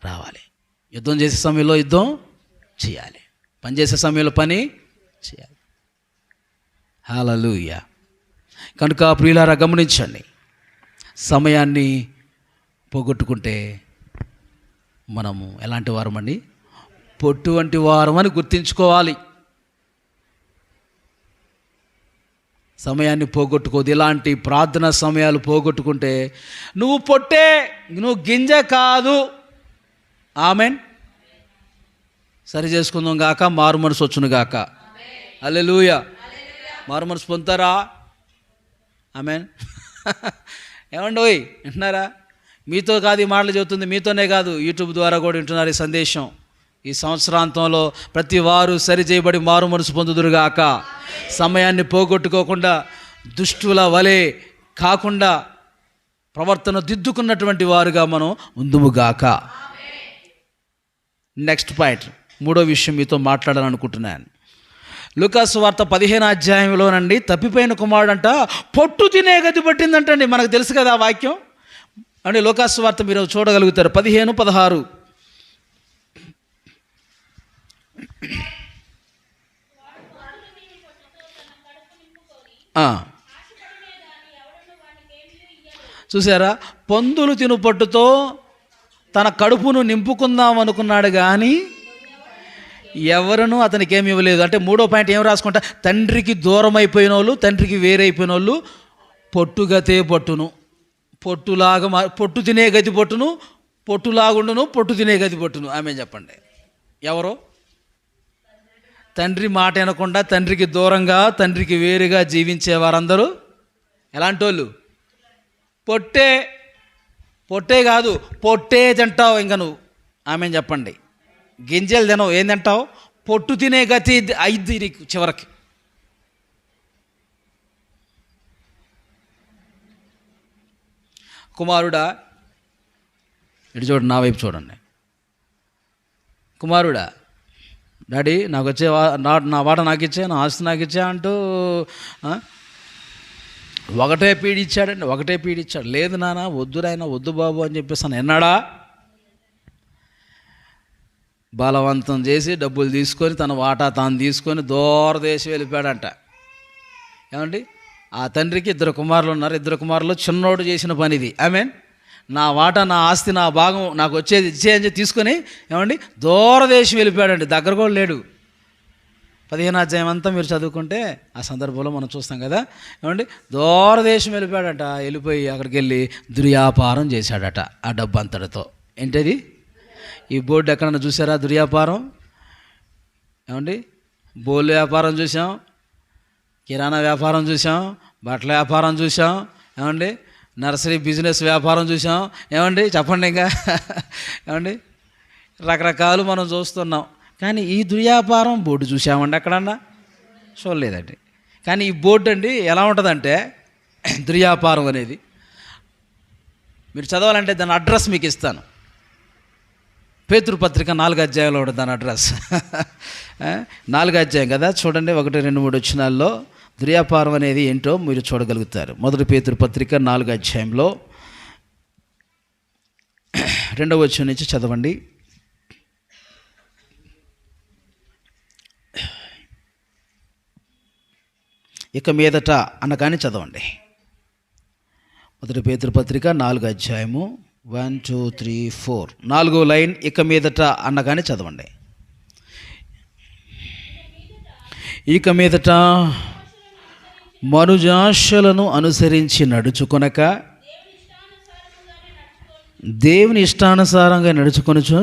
రావాలి. యుద్ధం చేసే సమయంలో యుద్ధం చేయాలి, పని చేసే సమయంలో పని చేయాలి. హల్లెలూయా. కనుక ప్రియులారా గమనించండి, సమయాన్ని పోగొట్టుకుంటే మనము ఎలాంటి వారమండి? పొట్టు వంటి వారమని గుర్తించుకోవాలి. సమయాన్ని పోగొట్టుకోదు. ఇలాంటి ప్రార్థనా సమయాలు పోగొట్టుకుంటే నువ్వు పొట్టే, నువ్వు గింజ కాదు. ఆమెన్. సరి చేసుకుందాం గాక, మారు మనసు వచ్చును గాక. హల్లెలూయా. మారు మనసు పొందుతారా? ఆమెన్. ఏమండి ఓయ్, వింటున్నారా? మీతో కాదు ఈ మాటలు చెబుతుంది, మీతోనే కాదు, యూట్యూబ్ ద్వారా కూడా వింటున్నారు ఈ సందేశం. ఈ సంవత్సరాంతంలో ప్రతి వారు సరి చేయబడి మారు మనసు పొందుదురుగాక. సమయాన్ని పోగొట్టుకోకుండా, దుష్టుల వలె కాకుండా ప్రవర్తన దిద్దుకున్నటువంటి వారుగా మనం ఉందుముగాక. నెక్స్ట్ పాయింట్, మూడో విషయం మీతో మాట్లాడాలనుకుంటున్నాను. లూకాసు వార్త 15వ అధ్యాయంలోనండి, తప్పిపోయిన కుమారుడంట పొట్టు తినే గతి పట్టిందంటండి. మనకు తెలుసు కదా ఆ వాక్యం అండి. లూకాసు వార్త మీరు చూడగలుగుతారు, 15-16. చూసారా, పందులు తిను పట్టుతో తన కడుపును నింపుకుందాం అనుకున్నాడు కానీ ఎవరను అతనికి ఏమి ఇవ్వలేదు. అంటే మూడో పాయింట్ ఏం రాసుకుంటా, తండ్రికి దూరం అయిపోయిన వాళ్ళు, తండ్రికి వేరైపోయిన వాళ్ళు పొట్టుగతే పట్టును, పొట్టులాగా పొట్టు తినే గతి పట్టును, పొట్టులాగుండును, పొట్టు తినే గతి పట్టును. ఆమె చెప్పండి, ఎవరో తండ్రి మాట వినకుండా, తండ్రికి దూరంగా, తండ్రికి వేరుగా జీవించే వారందరూ ఎలాంటి వాళ్ళు? పొట్టే. పొట్టే కాదు, పొట్టే తింటావు ఇంకా నువ్వు. ఆమె చెప్పండి, గింజలు తినవు, ఏం తింటావు? పొట్టు తినే గతి అయిద్ది నీకు చివరికి. కుమారుడా, ఇటు చూడండి, నా వైపు చూడండి. కుమారుడా, డాడీ నాకు వచ్చే నా వాట నాకు ఇచ్చే, నా ఆస్తి నాకు ఇచ్చే అంటూ ఒకటే పీడిచ్చాడండి, ఒకటే పీడిచ్చాడు. లేదు నాన్న, వద్దు నాయన, వద్దు బాబు అని చెప్పేసి ఎన్నాడా బలవంతం చేసి డబ్బులు తీసుకొని తన వాటా తాను తీసుకొని దూరదేశం వెళ్ళిపోయాడంట. ఏమండి, ఆ తండ్రికి 2 కుమారులు ఉన్నారు. 2 కుమారులు చిన్నోడు చేసిన పని ఇది. ఆమెన్. నా వాటా, నా ఆస్తి, నా భాగం నాకు వచ్చేది ఇచ్చేయని తీసుకొని ఏమండి దూరదేశం వెళ్ళిపోయాడండి. దగ్గర కూడా లేడు. 15వ అధ్యాయం అంతా మీరు చదువుకుంటే ఆ సందర్భంలో మనం చూస్తాం కదా. ఏమండి దూరదేశం వెళ్ళిపోయాడట. వెళ్ళిపోయి అక్కడికి వెళ్ళి దుర్వ్యాపారం చేశాడట ఆ డబ్బు అంతటితో. ఏంటది? ఈ బోర్డు ఎక్కడన్నా చూసారా? దుర్వ్యాపారం. ఏమండి బోల్ వ్యాపారం చూసాం, కిరాణా వ్యాపారం చూసాం, బట్టల వ్యాపారం చూసాం, ఏమండి నర్సరీ బిజినెస్ వ్యాపారం చూసాం. ఏమండి చెప్పండి ఇంకా. ఏమండి రకరకాలు మనం చూస్తున్నాం. కానీ ఈ దుర్వ్యాపారం బోర్డు చూసామండి ఎక్కడన్నా? చూడలేదండి. కానీ ఈ బోర్డు అండి ఎలా ఉంటుందంటే, దుర్వ్యాపారం అనేది మీరు చదవాలంటే దాని అడ్రస్ మీకు ఇస్తాను. పేతురు పత్రిక 4వ అధ్యాయంలో ఉంటుంది దాని అడ్రస్. 4వ అధ్యాయం కదా, చూడండి 1, 2, 3 వచనాల్లో దుర్వ్యాపారం అనేది ఏంటో మీరు చూడగలుగుతారు. 1 పేతురు పత్రిక 4వ అధ్యాయంలో 2వ వచనం నుంచి చదవండి. ఇక మీదట అనగానే చదవండి. 1 పేతురు పత్రిక 4వ అధ్యాయము 1, 2, 3, 4 4వ లైన్. ఇక మీదట అన్నగానే చదవండి. ఇక మీదట మనుజాశలను అనుసరించి నడుచుకొనక దేవుని ఇష్టానుసారంగా నడుచుకొనుచు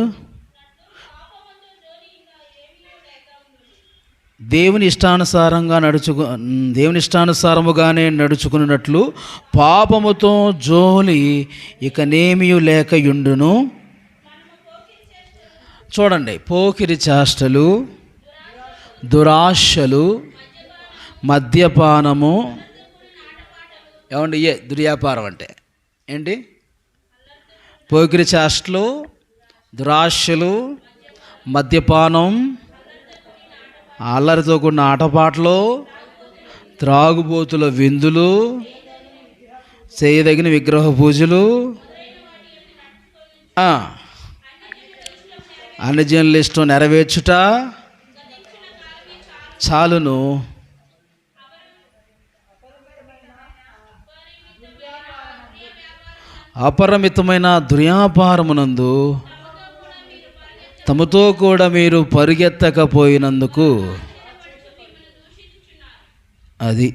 దేవుని ఇష్టానుసారముగానే నడుచుకున్నట్లు పాపముతో జోలి ఇక నేమియు లేకయుండును. చూడండి, పోకిరి చేష్టలు, దురాశలు, మద్యపానము. ఏమండి దుర్వ్యాపారం అంటే ఏంటి? పోకిరి చేష్టలు, దురాశలు, మద్యపానం, అల్లరితో కూడిన ఆటపాటలు, త్రాగుబోతుల విందులు, చేయదగిన విగ్రహ పూజలు, అన్యజనుల ఇష్టం నెరవేర్చుట చాలును. అపరిమితమైన దుర్యాపారమునందు తమతో కూడా మీరు పరిగెత్తకపోయినందుకు. అది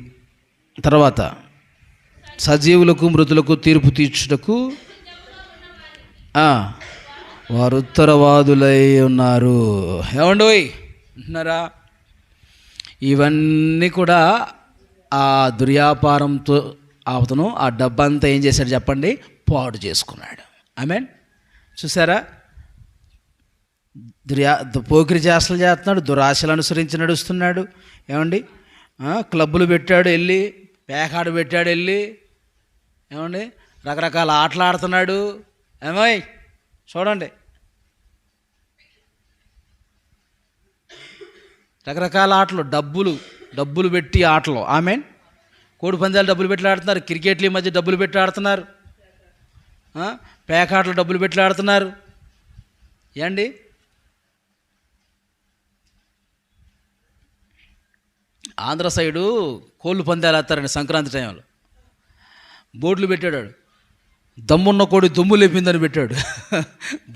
తర్వాత సజీవులకు మృతులకు తీర్పు తీర్చుటకు వారు ఉత్తరవాదులై ఉన్నారు. ఏమండోయ్ అంటున్నారా? ఇవన్నీ కూడా ఆ దుర్యాపారంతో అతను ఆ డబ్బంతా ఏం చేశాడు చెప్పండి? పాడు చేసుకున్నాడు. ఆమేన్. చూసారా? పోకిరి చేష్టలు చేస్తున్నాడు, దురాశలు అనుసరించి నడుస్తున్నాడు. ఏమండి? క్లబ్బులు పెట్టాడు వెళ్ళి, పేకాడు పెట్టాడు వెళ్ళి, ఏమండి రకరకాల ఆటలు ఆడుతున్నాడు. ఏమోయ్ చూడండి, రకరకాల ఆటలు, డబ్బులు పెట్టి ఆటలు. ఆమేన్. కోడి పందాలు డబ్బులు పెట్టి ఆడుతున్నారు, క్రికెట్లు ఈ మధ్య డబ్బులు పెట్టి ఆడుతున్నారు, పేకాటలు డబ్బులు పెట్టి ఆడుతున్నారు. ఏండి? ఆంధ్ర సైడు కోళ్ళు పందాలు ఆడతారండి సంక్రాంతి టైంలో. బోర్డులు పెట్టాడు, దమ్మున్న కోడి దుమ్ము లేపిందని పెట్టాడు.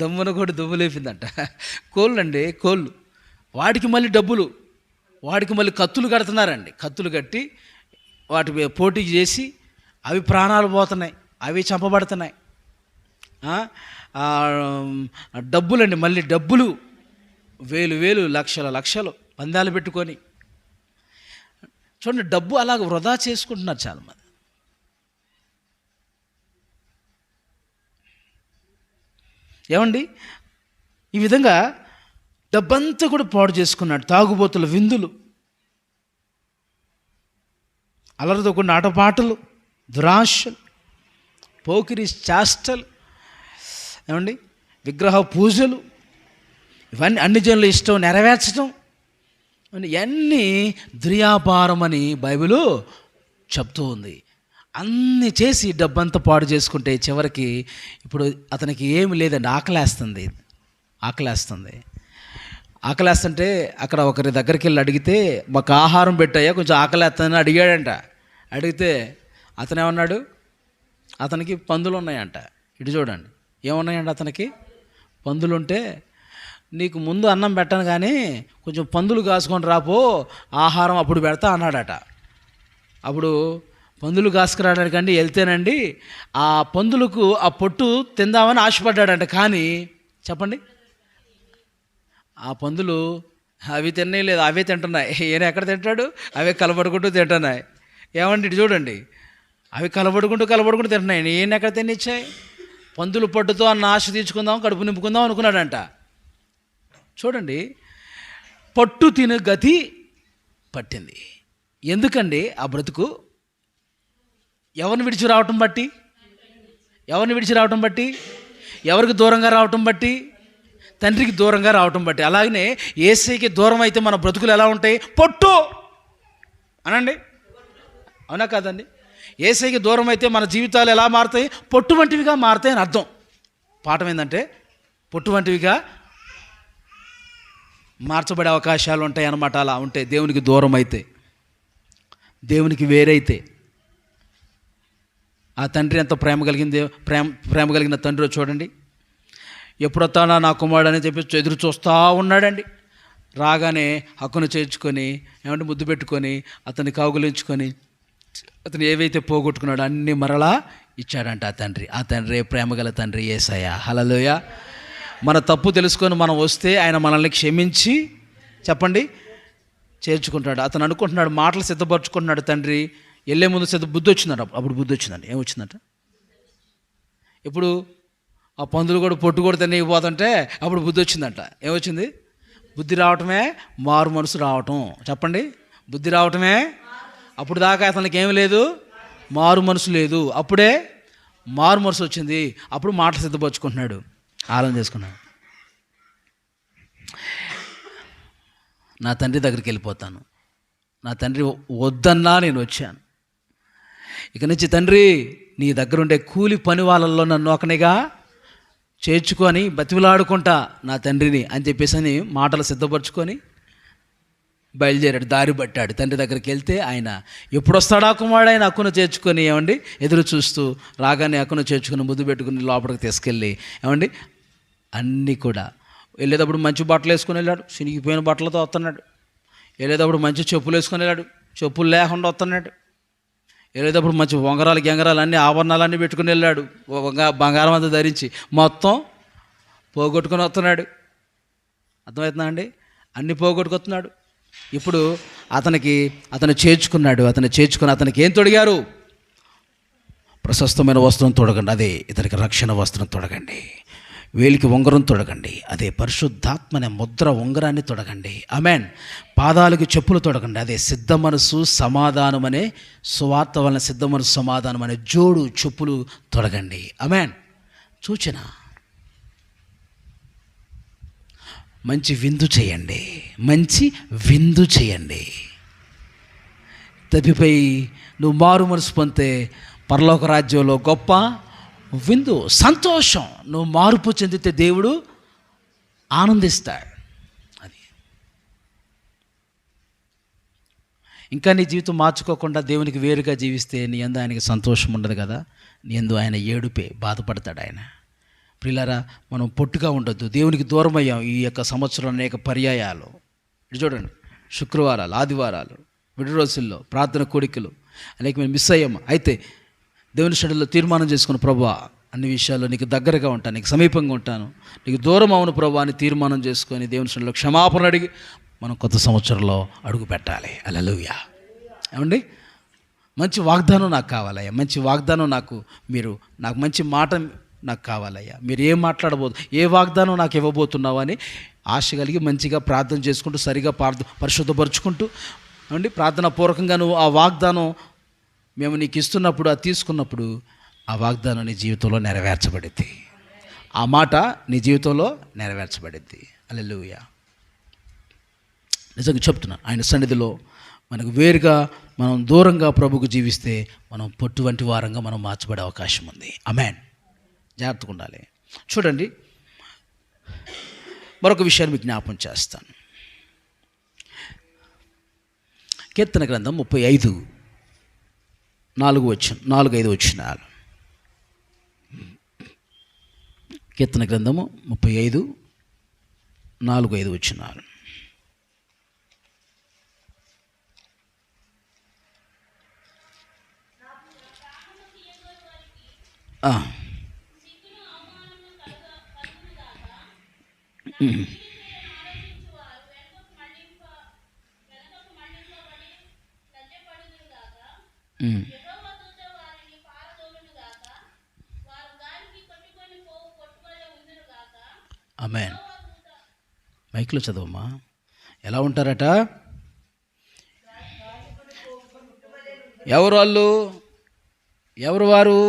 దమ్మున్న కోడి దుమ్ము లేపిందంట. కోళ్ళు అండి, కోళ్ళు. వాటికి మళ్ళీ డబ్బులు, వాటికి మళ్ళీ కత్తులు కడుతున్నారండి. కత్తులు కట్టి వాటి పోటీ చేసి అవి ప్రాణాలు పోతున్నాయి, అవి చంపబడుతున్నాయి. డబ్బులండి, మళ్ళీ డబ్బులు వేలు లక్షలు పందాలు పెట్టుకొని. చూడండి, డబ్బు అలాగ వృధా చేసుకుంటున్నారు చాలామంది. ఏమండి? ఈ విధంగా డబ్బంతా కూడా పాడు చేసుకున్నాడు. తాగుబోతుల విందులు, అలరితో కొన్ని ఆటపాటలు, దురాశలు, పోకిరి చేష్టలు, ఏమండి విగ్రహ పూజలు, ఇవన్నీ అన్ని జనుల ఇష్టం నెరవేర్చడం, ఇవన్నీ దుర్యాపారం అని బైబిలు చెప్తూ ఉంది. అన్నీ చేసి డబ్బంతా పాడు చేసుకుంటే చివరికి ఇప్పుడు అతనికి ఏమి లేదండి, ఆకలేస్తుంటే అక్కడ ఒకరి దగ్గరికి వెళ్ళి అడిగితే, మాకు ఆహారం పెట్టాయా, కొంచెం ఆకలేస్తుందని అడిగాడంట. అడిగితే అతను ఏమన్నాడు? అతనికి పందులు ఉన్నాయంట. ఇటు చూడండి, ఏమున్నాయంట అతనికి? పందులు ఉంటే, నీకు ముందు అన్నం పెట్టను కానీ కొంచెం పందులు కాసుకొని రాపో, ఆహారం అప్పుడు పెడతా అన్నాడట. అప్పుడు పందులు కాసుకురావడానికండి వెళ్తేనండి ఆ పందులకు ఆ పొట్టు తిందామని ఆశపడ్డాడంట. కానీ చెప్పండి, ఆ పందులు అవి తిన్నాయి లేదు, అవే తింటున్నాయి. ఈయన ఎక్కడ తింటాడు? అవే కలబడుకుంటూ తింటున్నాయి. ఏమండి ఇటు చూడండి, అవి కలబడుకుంటూ తింటున్నాయి. ఈయన ఎక్కడ తినిచ్చాయి? పందులు పట్టుతో అన్న ఆశ తీర్చుకుందాం, కడుపు నింపుకుందాం అనుకున్నాడంట. చూడండి, పట్టు తిను గతి పట్టింది. ఎందుకండి ఆ బ్రతుకు? ఎవరిని విడిచి రావటం బట్టి, ఎవరికి దూరంగా రావటం బట్టి, తండ్రికి దూరంగా రావటం బట్టి. అలాగనే యేసయ్యకి దూరం అయితే మన బ్రతుకులు ఎలా ఉంటాయి? పొట్టు అనండి, అవునా కాదండి? యేసయ్యకి దూరం అయితే మన జీవితాలు ఎలా మారుతాయి? పొట్టు వంటివిగా మారుతాయి అని అర్థం. పాఠం ఏంటంటే, పొట్టు వంటివిగా మార్చబడే అవకాశాలు ఉంటాయి అన్నమాట. అలా ఉంటే దేవునికి దూరం అయితే, దేవునికి వేరైతే, ఆ తండ్రి ఎంత ప్రేమ కలిగిన తండ్రి చూడండి. ఎప్పుడొస్తానా నా కుమారుడు అని చెప్పి ఎదురు చూస్తూ ఉన్నాడండి. రాగానే హక్కును చేర్చుకొని, ఏమంటే ముద్దు పెట్టుకొని, అతన్ని కౌగులించుకొని, అతను ఏవైతే పోగొట్టుకున్నాడో అన్నీ మరలా ఇచ్చాడంట ఆ తండ్రి ప్రేమగల తండ్రి యేసయ్య. హల్లెలూయా. మన తప్పు తెలుసుకొని మనం వస్తే ఆయన మనల్ని క్షమించి చెప్పండి చేర్చుకుంటాడు. అతను అనుకుంటున్నాడు, మాటలు సిద్ధపరచుకుంటున్నాడు తండ్రి. వెళ్ళే ముందు బుద్ధి వచ్చిందంట. అప్పుడు బుద్ధి వచ్చిందండి. ఏమొచ్చిందంట? ఇప్పుడు ఆ పందులు కూడా పొట్టు కూడా తినకపోతుంటే అప్పుడు బుద్ధి వచ్చిందంట. ఏమొచ్చింది? బుద్ధి రావటమే మారు మనసు రావటం. చెప్పండి, బుద్ధి రావటమే. అప్పుడు దాకా అతనికి ఏమి లేదు, మారు మనసు లేదు. అప్పుడే మారు మనసు వచ్చింది. అప్పుడు మాటలు సిద్ధపరచుకుంటున్నాడు, ఆలోచన చేసుకున్నాడు. నా తండ్రి దగ్గరికి వెళ్ళిపోతాను, నా తండ్రి వద్దన్నా నేను వచ్చాను. ఇక నుంచి తండ్రి నీ దగ్గరుండే కూలి పని వాళ్ళల్లో నన్ను ఒకనిగా చేర్చుకొని బతిమలాడుకుంటా నా తండ్రిని అని చెప్పేసి అని మాటలు సిద్ధపరచుకొని బయలుదేరాడు, దారి పట్టాడు. తండ్రి దగ్గరికి వెళ్తే ఆయన ఎప్పుడు వస్తాడా కుమారుడు, ఆయన అక్కును చేర్చుకొని ఏమండి ఎదురు చూస్తూ రాగానే అక్కును చేర్చుకుని ముద్దు పెట్టుకుని లోపలికి తీసుకెళ్ళి ఏమండి అన్నీ కూడా వెళ్ళేటప్పుడు మంచి బట్టలు వేసుకొని వెళ్ళాడు, చినిగిపోయిన బట్టలతో వస్తున్నాడు. వెళ్ళేటప్పుడు మంచి చెప్పులు వేసుకొని వెళ్ళాడు, చెప్పులు లేకుండా వస్తున్నాడు. వెళ్ళేటప్పుడు మంచి గంగరాలు అన్నీ ఆభరణాలన్నీ పెట్టుకుని వెళ్ళాడు, బంగారం అంతా ధరించి మొత్తం పోగొట్టుకొని వస్తున్నాడు. అర్థమవుతుందా అండి? అన్నీ పోగొట్టుకొస్తున్నాడు. ఇప్పుడు అతను చేర్చుకున్నాడు. అతనికి ఏం తొడిగారు? ప్రశస్తమైన వస్త్రం తొడగండి, అదే ఇతనికి రక్షణ వస్త్రం తొడగండి. వేలికి ఉంగరం తొడగండి, అదే పరిశుద్ధాత్మనే ముద్ర ఉంగరాన్ని తొడగండి. ఆమేన్. పాదాలకు చెప్పులు తొడగండి, అదే సిద్ధ మనసు సమాధానం అనే సువార్త వలన సిద్ధ మనసు సమాధానం అనే జోడు చెప్పులు తొడగండి. ఆమేన్. సూచన, మంచి విందు చేయండి. తప్పిపై నువ్వు మారు మనసు పొందితే పరలోక రాజ్యంలో గొప్ప విందు, సంతోషం. నువ్వు మార్పు చెందితే దేవుడు ఆనందిస్తాడు. అది ఇంకా నీ జీవితం మార్చుకోకుండా దేవునికి వేరుగా జీవిస్తే నీ యందు ఆయనకి సంతోషం ఉండదు కదా. నీ యందు ఆయన ఏడుపే, బాధపడతాడు ఆయన. ప్రియులారా, మనం పొట్టుగా ఉండొద్దు. దేవునికి దూరం అయ్యాం ఈ యొక్క సంవత్సరం అనేక పర్యాయాలు. ఇది చూడండి, శుక్రవారాలు, ఆదివారాలు, విడి రోజుల్లో ప్రార్థన కోడికలు అనేక మేము మిస్ అయ్యాము. అయితే దేవుని షెడ్యూల్లో తీర్మానం చేసుకున్న ప్రభువా, అన్ని విషయాల్లో నీకు దగ్గరగా ఉంటాను, నీకు సమీపంగా ఉంటాను, నీకు దూరం అవును ప్రభువా అని తీర్మానం చేసుకొని దేవుని షెడ్యూల్లో క్షమాపణ అడిగి మనం కొత్త సంవత్సరంలో అడుగు పెట్టాలి. హల్లెలూయా. ఏమండి, మంచి వాగ్దానం నాకు కావాలయ్యా, మంచి వాగ్దానం నాకు మంచి మాట నాకు కావాలయ్యా. మీరు ఏం ఏ వాగ్దానం నాకు ఇవ్వబోతున్నావు అని ఆశ కలిగి మంచిగా ప్రార్థన చేసుకుంటూ సరిగా పరిశుద్ధపరుచుకుంటూ ఏమండి ప్రార్థనా పూర్వకంగా నువ్వు ఆ వాగ్దానం మేము నీకు ఇస్తున్నప్పుడు, అది తీసుకున్నప్పుడు ఆ వాగ్దానం నీ జీవితంలో నెరవేర్చబడింది. ఆ మాట నీ జీవితంలో నెరవేర్చబడింది. హల్లెలూయా. నిజంగా చెప్తున్నాను, ఆయన సన్నిధిలో మనకు వేరుగా మనం దూరంగా ప్రభువుకు జీవిస్తే మనం పొట్టు వంటి వారంగా మనం మార్చబడే అవకాశం ఉంది. ఆమేన్. జాగ్రత్తగా ఉండాలి. చూడండి, మరొక విషయాన్ని మీకు జ్ఞాపం చేస్తాను. కీర్తన గ్రంథం 35:4-5 వచనాలు. కీర్తన గ్రంథము 35:4-5 వచనాలు. ఆమేన్. మైక్లో చదవమ్మా. ఎలా ఉంటారట? ఎవరు వాళ్ళు? ఎవరు వారు?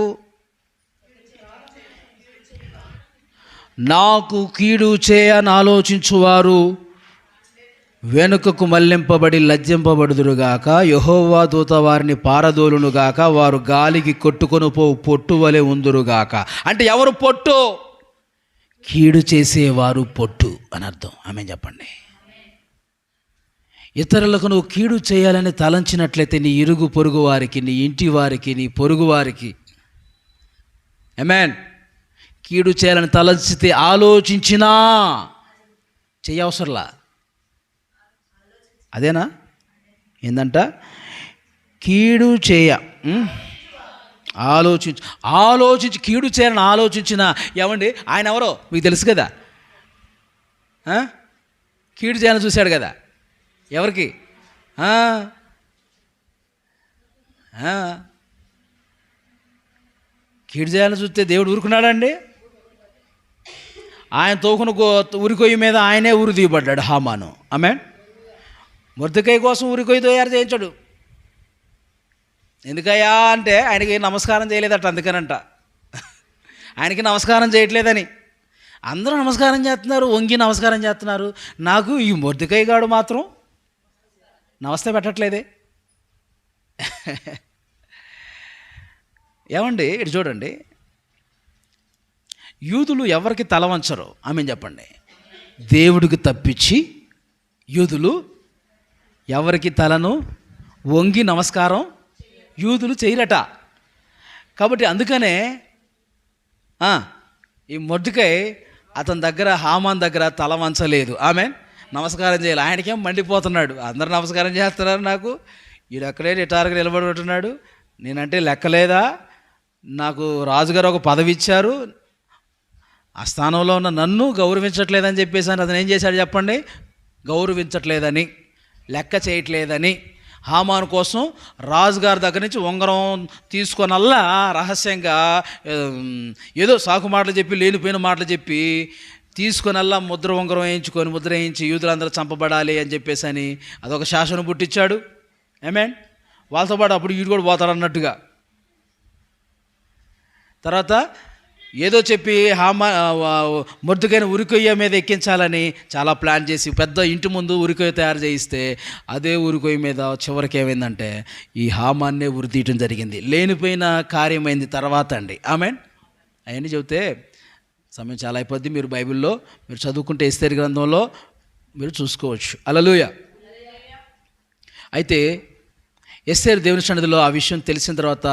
నాకు కీడు చేయని ఆలోచించువారు వెనుకకు మళ్లింపబడి లజ్జింపబడుదురుగాక. యెహోవా దూత వారిని పారదోలునుగాక. వారు గాలికి కొట్టుకొని పొట్టు వలె ఉందురుగాక. అంటే ఎవరు పొట్టు? కీడు చేసేవారు పొట్టు అని అర్థం. ఆమేన్ చెప్పండి. ఇతరులకు నువ్వు కీడు చేయాలని తలంచినట్లయితే నీ ఇరుగు పొరుగు వారికి, నీ ఇంటి వారికి, నీ పొరుగు వారికి, ఆమేన్, కీడు చేయాలని తలంచితే ఆలోచించినా చేయవసరంలా. అదేనా? ఏందంట? కీడు ఆలోచించి కీడు చేయాలని ఆలోచించిన. ఏమండి, ఆయన ఎవరో మీకు తెలుసు కదా. కీడు చేయాలని చూశాడు కదా. ఎవరికి? కీడు చేయాలని చూస్తే దేవుడు ఊరుకున్నాడండి? ఆయన తోకున ఉరికొయ్యి మీద ఆయనే ఊరు తీయబడ్డాడు హామాను. ఆమేన్. మొర్దెకై కోసం ఉరికొయ్యి తయారు చేయించాడు. ఎందుకయ్యా అంటే ఆయనకి నమస్కారం చేయలేదట. అందుకనంట ఆయనకి నమస్కారం చేయట్లేదని. అందరూ నమస్కారం చేస్తున్నారు, వంగి నమస్కారం చేస్తున్నారు. నాకు ఈ మొర్దెకై గాడు మాత్రం నమస్తే పెట్టట్లేదే. ఏమండి, ఇటు చూడండి, యూదులు ఎవరికి తల వంచరు. ఆమేన్ చెప్పండి. దేవుడికి తప్పించి యూదులు ఎవరికి తలను వంగి నమస్కారం యూదులు చేయరట. కాబట్టి అందుకనే ఈ మొర్దెకై అతని దగ్గర, హామాన్ దగ్గర తల వంచలేదు. ఆమె నమస్కారం చేయాలి. ఆయనకేం మండిపోతున్నాడు, అందరూ నమస్కారం చేస్తున్నారు, నాకు ఈడు అక్కడే రిటార్గా నిలబడి ఉంటున్నాడు, నేనంటే లెక్కలేదా, నాకు రాజుగారు ఒక పదవి ఇచ్చారు, ఆ స్థానంలో ఉన్న నన్ను గౌరవించట్లేదని చెప్పేసి అతను ఏం చేశాడు చెప్పండి? గౌరవించట్లేదని, లెక్క చేయట్లేదని హామాను కోసం రాజుగారి దగ్గర నుంచి ఉంగరం తీసుకొనల్లా రహస్యంగా ఏదో సాకు మాటలు చెప్పి, లేనిపోయిన మాటలు చెప్పి తీసుకొనల్లా ఉంగరం వేయించుకొని, ముద్ర వేయించి యూదులందరూ చంపబడాలి అని చెప్పేసి అని అదొక శాసనం పుట్టించాడు. ఆమేన్. వాళ్ళతో పాటు అప్పుడు వీడు కూడా పోతాడు అన్నట్టుగా. తర్వాత ఏదో చెప్పి మొర్దెకైని ఉరికొయ్య మీద ఎక్కించాలని చాలా ప్లాన్ చేసి పెద్ద ఇంటి ముందు ఉరికొయ్య తయారు చేయిస్తే అదే ఉరికొయ్య మీద చివరికి ఏమైందంటే ఈ హామాన్నే ఉరి తీయటం జరిగింది. లేనిపోయిన కార్యమైంది తర్వాత అండి. ఆమేన్. అవన్నీ చెబితే సమయం చాలా అయిపోద్ది. మీరు బైబిల్లో మీరు చదువుకుంటే ఎస్తేరు గ్రంథంలో మీరు చూసుకోవచ్చు. హల్లెలూయా. అయితే ఎస్తేరు దేవుని సన్నిధిలో ఆ విషయం తెలిసిన తర్వాత,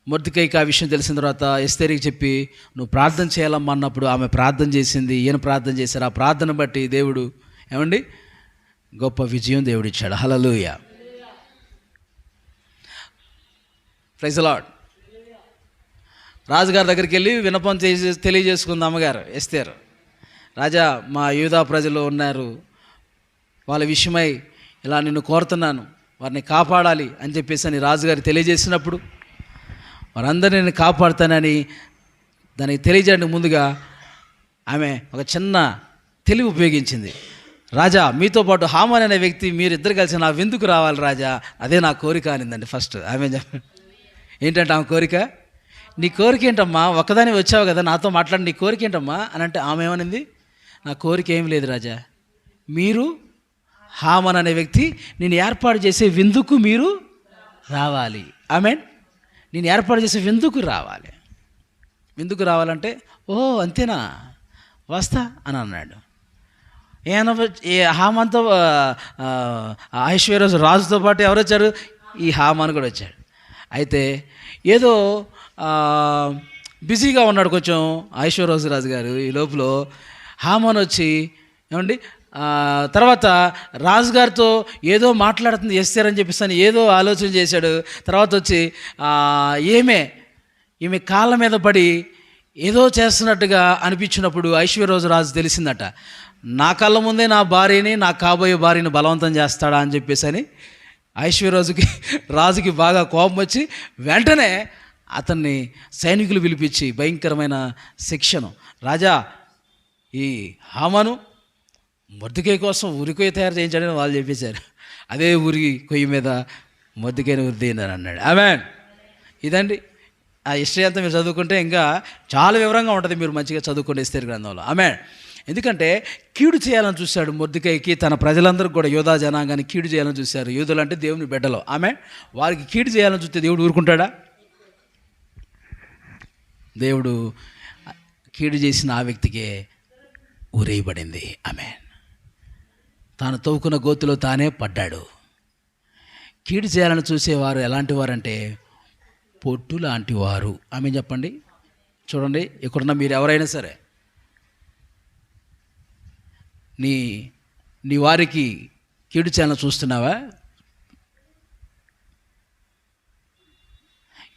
మొర్దెకైకి ఆ విషయం తెలిసిన తర్వాత ఎస్తేరుకి చెప్పి నువ్వు ప్రార్థన చేయాలమ్మా అన్నప్పుడు ఆమె ప్రార్థన చేసింది, ఈయన ప్రార్థన చేశారు. ఆ ప్రార్థన బట్టి దేవుడు ఏమండి గొప్ప విజయం దేవుడు ఇచ్చాడు. హల్లెలూయా. Praise the lord. రాజుగారి దగ్గరికి వెళ్ళి విన్నపం తెలియజేసుకుంది అమ్మగారు ఎస్తేరు. రాజా, మా యూదా ప్రజలు ఉన్నారు, వాళ్ళ విషయమై ఇలా నిన్ను కోరుతున్నాను, వారిని కాపాడాలి అని చెప్పేసి అని రాజుగారికి తెలియజేసినప్పుడు వారందరినీ నేను కాపాడుతానని దానికి తెలియజేయడానికి ముందుగా ఆమె ఒక చిన్న తెలివి ఉపయోగించింది. రాజా, మీతో పాటు హామాన్ అనే వ్యక్తి మీరిద్దరు కలిసి నా విందుకు రావాలి రాజా, అదే నా కోరిక అనిందండి. ఫస్ట్ ఆమె ఏంటంటే ఆమె కోరిక, నీ కోరిక ఏంటమ్మా, ఒక్కదాని వచ్చావు కదా నాతో మాట్లాడి, నీ కోరిక ఏంటమ్మా అని అంటే ఆమె ఏమనింది, నా కోరిక ఏం లేదు రాజా, మీరు హామాన్ అనే వ్యక్తి నేను ఏర్పాటు చేసే విందుకు మీరు రావాలి. ఆమేన్. నేను ఏర్పాటు చేసే విందుకు రావాలి. విందుకు రావాలంటే ఓ అంతేనా, వస్తా అని అన్నాడు. హామాన్తో ఐశ్వర్య రాజుతో పాటు ఎవరు వచ్చారు? ఈ హామాన్ కూడా వచ్చాడు. అయితే ఏదో బిజీగా ఉన్నాడు కొంచెం ఐశ్వర్యరాజు గారు. ఈ లోపల హామాన్ వచ్చి ఏమండి తర్వాత రాజుగారితో ఏదో మాట్లాడుతుంది ఎస్తేరని చెప్పేసి ఏదో ఆలోచన చేశాడు. తర్వాత వచ్చి ఈమె కాళ్ళ మీద పడి ఏదో చేస్తున్నట్టుగా అనిపించినప్పుడు రాజు తెలిసిందట, నా కళ్ళ ముందే నా భార్యని, నా కాబోయే భార్యని బలవంతం చేస్తాడా అని చెప్పేసి అని రాజుకి బాగా కోపం వచ్చి వెంటనే అతన్ని సైనికులు పిలిపించి భయంకరమైన శిక్షను, రాజా ఈ హామాను మొర్దెకై కోసం ఉరికొయ్య తయారు చేయించాడని వాళ్ళు చెప్పేశారు. అదే ఉరి కొయ్యి మీద మొర్దెకైని ఉరి తీయనని అన్నాడు. ఆమేన్. ఇదండి ఆ హిస్టరీ అంతా మీరు చదువుకుంటే ఇంకా చాలా వివరంగా ఉంటుంది, మీరు మంచిగా చదువుకుంటే ఎస్తేరు గ్రంథంలో. ఆమేన్. ఎందుకంటే కీడు చేయాలని చూశాడు మొర్దెకైకి, తన ప్రజలందరికీ కూడా యోధా జనాంగాన్ని కీడు చేయాలని చూశారు. యూదులు అంటే దేవుని బిడ్డలు. ఆమేన్. వారికి కీడు చేయాలని చూస్తే దేవుడు ఊరుకుంటాడా? దేవుడు కీడు చేసిన ఆ వ్యక్తికే ఊరేయబడింది. ఆమేన్. తాను తవ్వుకున్న గోతులో తానే పడ్డాడు. కీడు చేయాలని చూసేవారు ఎలాంటి వారంటే పొట్టు లాంటి వారు. ఆమె చెప్పండి. చూడండి, ఇక్కడున్న మీరు ఎవరైనా సరే నీ వారికి కీడు చేయాలని చూస్తున్నావా?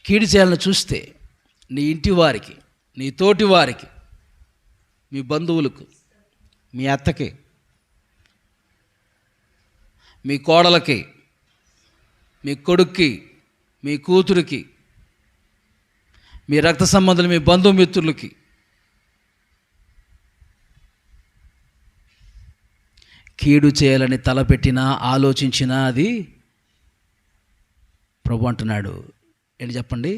కీడు చేయాలని చూస్తే నీ ఇంటి వారికి, నీ తోటి వారికి, మీ బంధువులకు, మీ అత్తకి, మీ కోడలకి, మీ కొడుక్కి, మీ కూతురికి, మీ రక్త సంబంధులు, మీ బంధుమిత్రులకి కీడు చేయాలని తలపెట్టినా ఆలోచించినా అది ప్రభు అంటున్నాడు ఏంటి చెప్పండి,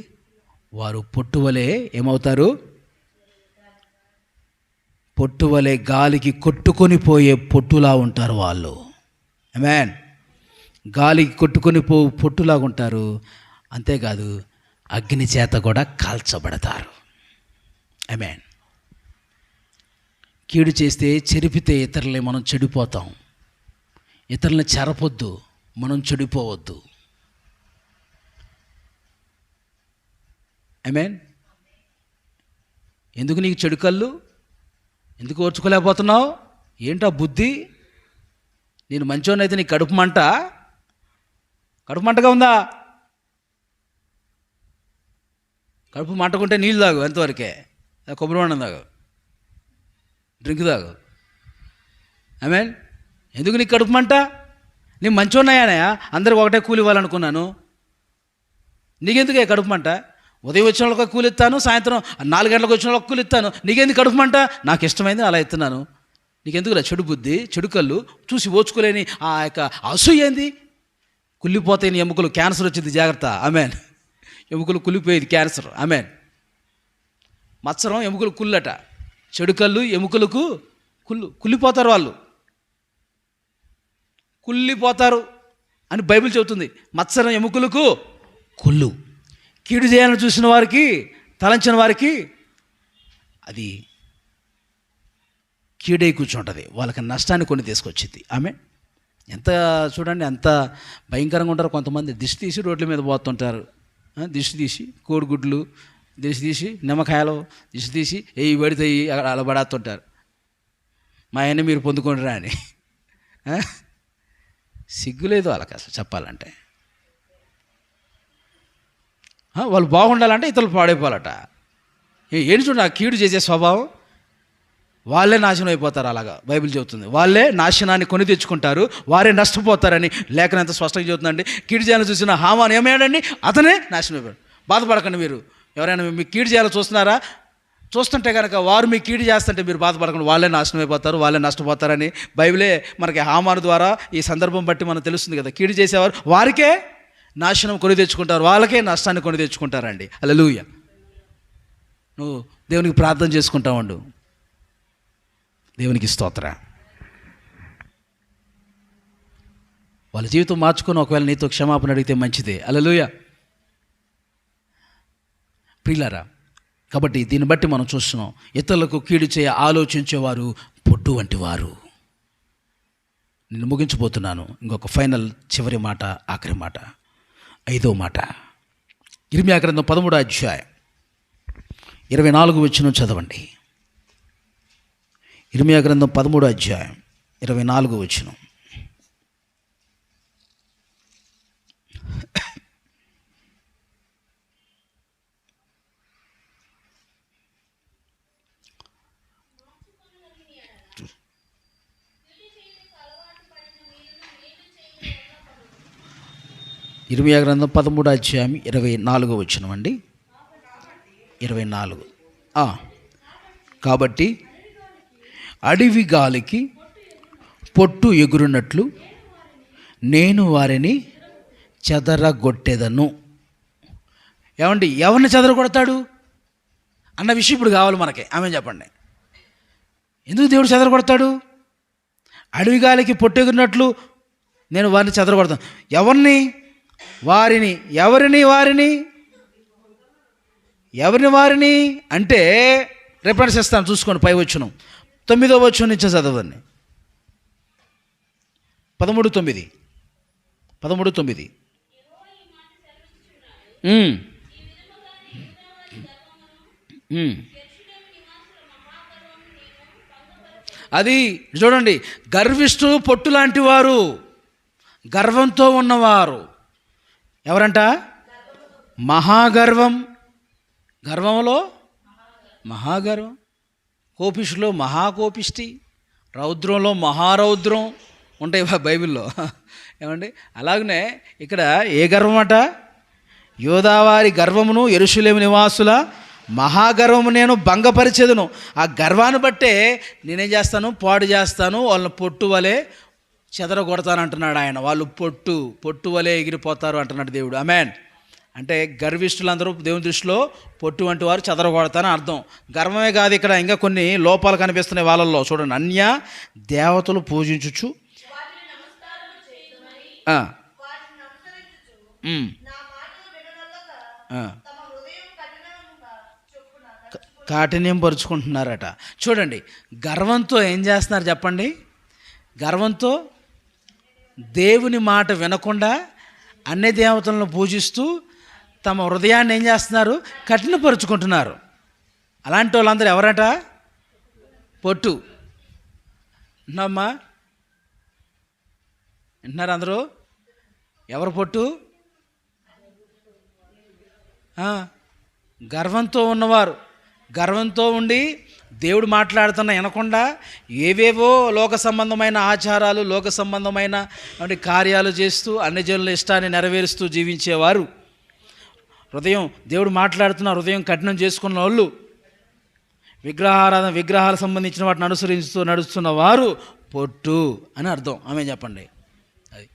వారు పొట్టువలే ఏమవుతారు? పొట్టువలే గాలికి కొట్టుకొని పోయే పొట్టులా ఉంటారు వాళ్ళు. ఆమేన్. గాలికి కొట్టుకొని పొట్టులాగా ఉంటారు. అంతేకాదు అగ్ని చేత కూడా కాల్చబడతారు. ఆమేన్. కీడు చేస్తే చెరిపితే ఇతరులని మనం చెడిపోతాం. ఇతరులని చెరపొద్దు, మనం చెడిపోవద్దు. ఆమేన్. ఎందుకు నీకు చెడు కళ్ళు? ఎందుకు ఓర్చుకోలేకపోతున్నావు? ఏంటా బుద్ధి? నేను మంచోనైతే నీకు కడుపు మంటగా ఉందా? కడుపు మంటకుంటే నీళ్ళు తాగు, ఎంతవరకే. కొబ్బరి బొండం తాగు, డ్రింక్ తాగు. ఆమేన్. ఎందుకు నీకు కడుపు మంట? నేను మంచోన్నాయానయా, అందరికి ఒకటే కూలి ఇవ్వాలనుకున్నాను. నీకెందుకే కడుపు మంట? ఉదయం వచ్చిన వాళ్ళకి కూలి ఇస్తాను, సాయంత్రం 4 గంటలకు వచ్చిన వాళ్ళకి కూలి ఇస్తాను. నీకెందుకు కడుపు మంట? నాకు ఇష్టమైంది అలా ఇస్తున్నాను. నీకెందుకురా చెడు బుద్ధి, చెడు కళ్ళు, చూసి ఓచుకోలేని ఆ యొక్క అసూయ ఏంది? కుళ్ళిపోతాయి నీ ఎముకలు, క్యాన్సర్ వచ్చింది, జాగ్రత్త. ఆమేన్. ఎముకలు కుళ్ళిపోయేది క్యాన్సర్. ఆమేన్. మత్సరం ఎముకలు కుళ్ళట, చెడు కళ్ళు ఎముకలకు కుళ్ళిపోతారు, వాళ్ళు కుళ్ళిపోతారు అని బైబిల్ చెబుతుంది. మత్సరం ఎముకలకు కుళ్ళు. కీడు చేయాలని చూసిన వారికి, తలంచిన వారికి అది కీడై కూర్చుంటుంది, వాళ్ళకి నష్టాన్ని కొని తీసుకొచ్చింది. ఆమె ఎంత చూడండి, ఎంత భయంకరంగా ఉంటారు. కొంతమంది దిష్టి తీసి రోడ్ల మీద పోతుంటారు. దిష్టి తీసి కోడిగుడ్లు, దిష్టి తీసి నిమ్మకాయలు, దిష్టి తీసి ఏ పడితే అలా పడేస్తుంటారు. మా ఆయన మీరు పొందుకుంటారా అని. సిగ్గులేదు వాళ్ళకి అసలు చెప్పాలంటే. వాళ్ళు బాగుండాలంటే ఇతరులు పాడైపోవాలట. ఏంటి చూడండి ఆ కీడు చేసే స్వభావం. వాళ్ళే నాశనం అయిపోతారు. అలాగా బైబిల్ చెబుతుంది. వాళ్ళే నాశనాన్ని కొని తెచ్చుకుంటారు, వారే నష్టపోతారని లేఖనం ఎంత స్పష్టంగా చెబుతుందండి. కీడు చేయాలని చూసిన హామాను ఏమయ్యాడండి? అతనే నాశనం అయిపోయాడు. బాధపడకండి. మీరు ఎవరైనా మీకు కీడు చేయాలని చూస్తున్నారా? చూస్తుంటే కనుక వారు మీకు కీడు చేస్తుంటే మీరు బాధపడకండి, వాళ్ళే నాశనం అయిపోతారు, వాళ్ళే నష్టపోతారని బైబిలే మనకి హామాను ద్వారా ఈ సందర్భం బట్టి మనకు తెలుస్తుంది కదా. కీడు చేసేవారు వారికే నాశనం కొని తెచ్చుకుంటారు, వాళ్ళకే నష్టాన్ని కొని తెచ్చుకుంటారండి. హల్లెలూయా. నువ్వు దేవునికి ప్రార్థన చేసుకుంటావండు. దేవునికి స్తోత్ర. వాళ్ళ జీవితం మార్చుకొని ఒకవేళ నీతో క్షమాపణ అడిగితే మంచిదే. హల్లెలూయా. ప్రియులారా, కాబట్టి దీన్ని బట్టి మనం చూస్తున్నాం, ఇతరులకు కీడు చేయ ఆలోచించేవారు పొట్టు వంటి వారు. నేను ముగించబోతున్నాను. ఇంకొక ఫైనల్ చివరి మాట, ఆఖరి మాట, 5వ మాట. ఇర్మియా గ్రంథం 13వ అధ్యాయం 24వ వచనం చదవండి. ఇర్మియా గ్రంథం 13వ అధ్యాయం 24వ వచనం. ఇర్మియా గ్రంథం 13వ అధ్యాయం 24వ వచనం అండి. 24. కాబట్టి అడవి గాలికి పొట్టు ఎగురున్నట్లు నేను వారిని చెదరగొట్టేదను. ఏమండి, ఎవరిని చెదరగొడతాడు అన్న విషయం ఇప్పుడు కావాలి మనకి. ఆమె చెప్పండి, ఎందుకు దేవుడు చెదరగొడతాడు? అడవి గాలికి పొట్టు ఎగురినట్లు నేను వారిని చెదరగొడతాను. ఎవరిని? వారిని. ఎవరిని అంటే రిఫరెన్స్ ఇస్తాను, చూసుకోండి. పై వచనం 9వ వచనం నుంచి చదవండి. 13:9. 13:9. అది చూడండి, గర్విష్ఠులు పొట్టు లాంటి వారు, గర్వంతో ఉన్నవారు. ఎవరంట? మహాగర్వం. గర్వంలో మహాగర్వం, కోపిష్టిలో మహాకోపిష్టి, రౌద్రంలో మహారౌద్రం ఉంటాయి బైబిల్లో. ఏమండి, అలాగనే ఇక్కడ ఏ గర్వం అట? యోదావారి గర్వమును యెరూషలేము నివాసుల మహాగర్వము నేను భంగపరిచేదను. ఆ గర్వాన్ని బట్టే నేనేం చేస్తాను? పాడు చేస్తాను, వాళ్ళని పొట్టు వలె చెదరగొడతానంటున్నాడు ఆయన. వాళ్ళు పొట్టు వలె ఎగిరిపోతారు అంటున్నాడు దేవుడు. ఆమేన్. అంటే గర్విష్ఠులందరూ దేవుని దృష్టిలో పొట్టు వంటి వారు చెదరగొడతానని అర్థం. గర్వమే కాదు, ఇక్కడ ఇంకా కొన్ని లోపాలు కనిపిస్తున్నాయి వాళ్ళల్లో. చూడండి, అన్య దేవతలు పూజించుచు, కాఠిన్యం పరుచుకుంటున్నారట. చూడండి, గర్వంతో ఏం చేస్తున్నారు చెప్పండి? గర్వంతో దేవుని మాట వినకుండా అన్య దేవతలను పూజిస్తూ తమ హృదయాన్ని ఏం చేస్తున్నారు? కఠినపరుచుకుంటున్నారు. అలాంటి వాళ్ళందరూ ఎవరట? పొట్టు. విన్నామ్మా? వింటున్నారు అందరూ? ఎవరు పొట్టు? గర్వంతో ఉన్నవారు. గర్వంతో ఉండి దేవుడు మాట్లాడుతున్న వినకుండా ఏవేవో లోక సంబంధమైన ఆచారాలు, లోక సంబంధమైన కార్యాలు చేస్తూ అన్ని జనుల ఇష్టాన్ని నెరవేరుస్తూ జీవించేవారు. దేవుడు మాట్లాడుతున్న హృదయం కఠినం చేసుకున్న వాళ్ళు, విగ్రహాలకు సంబంధించిన వాటిని అనుసరిస్తూ నడుస్తున్న వారు పొట్టు అని అర్థం. ఆమె చెప్పండి. అది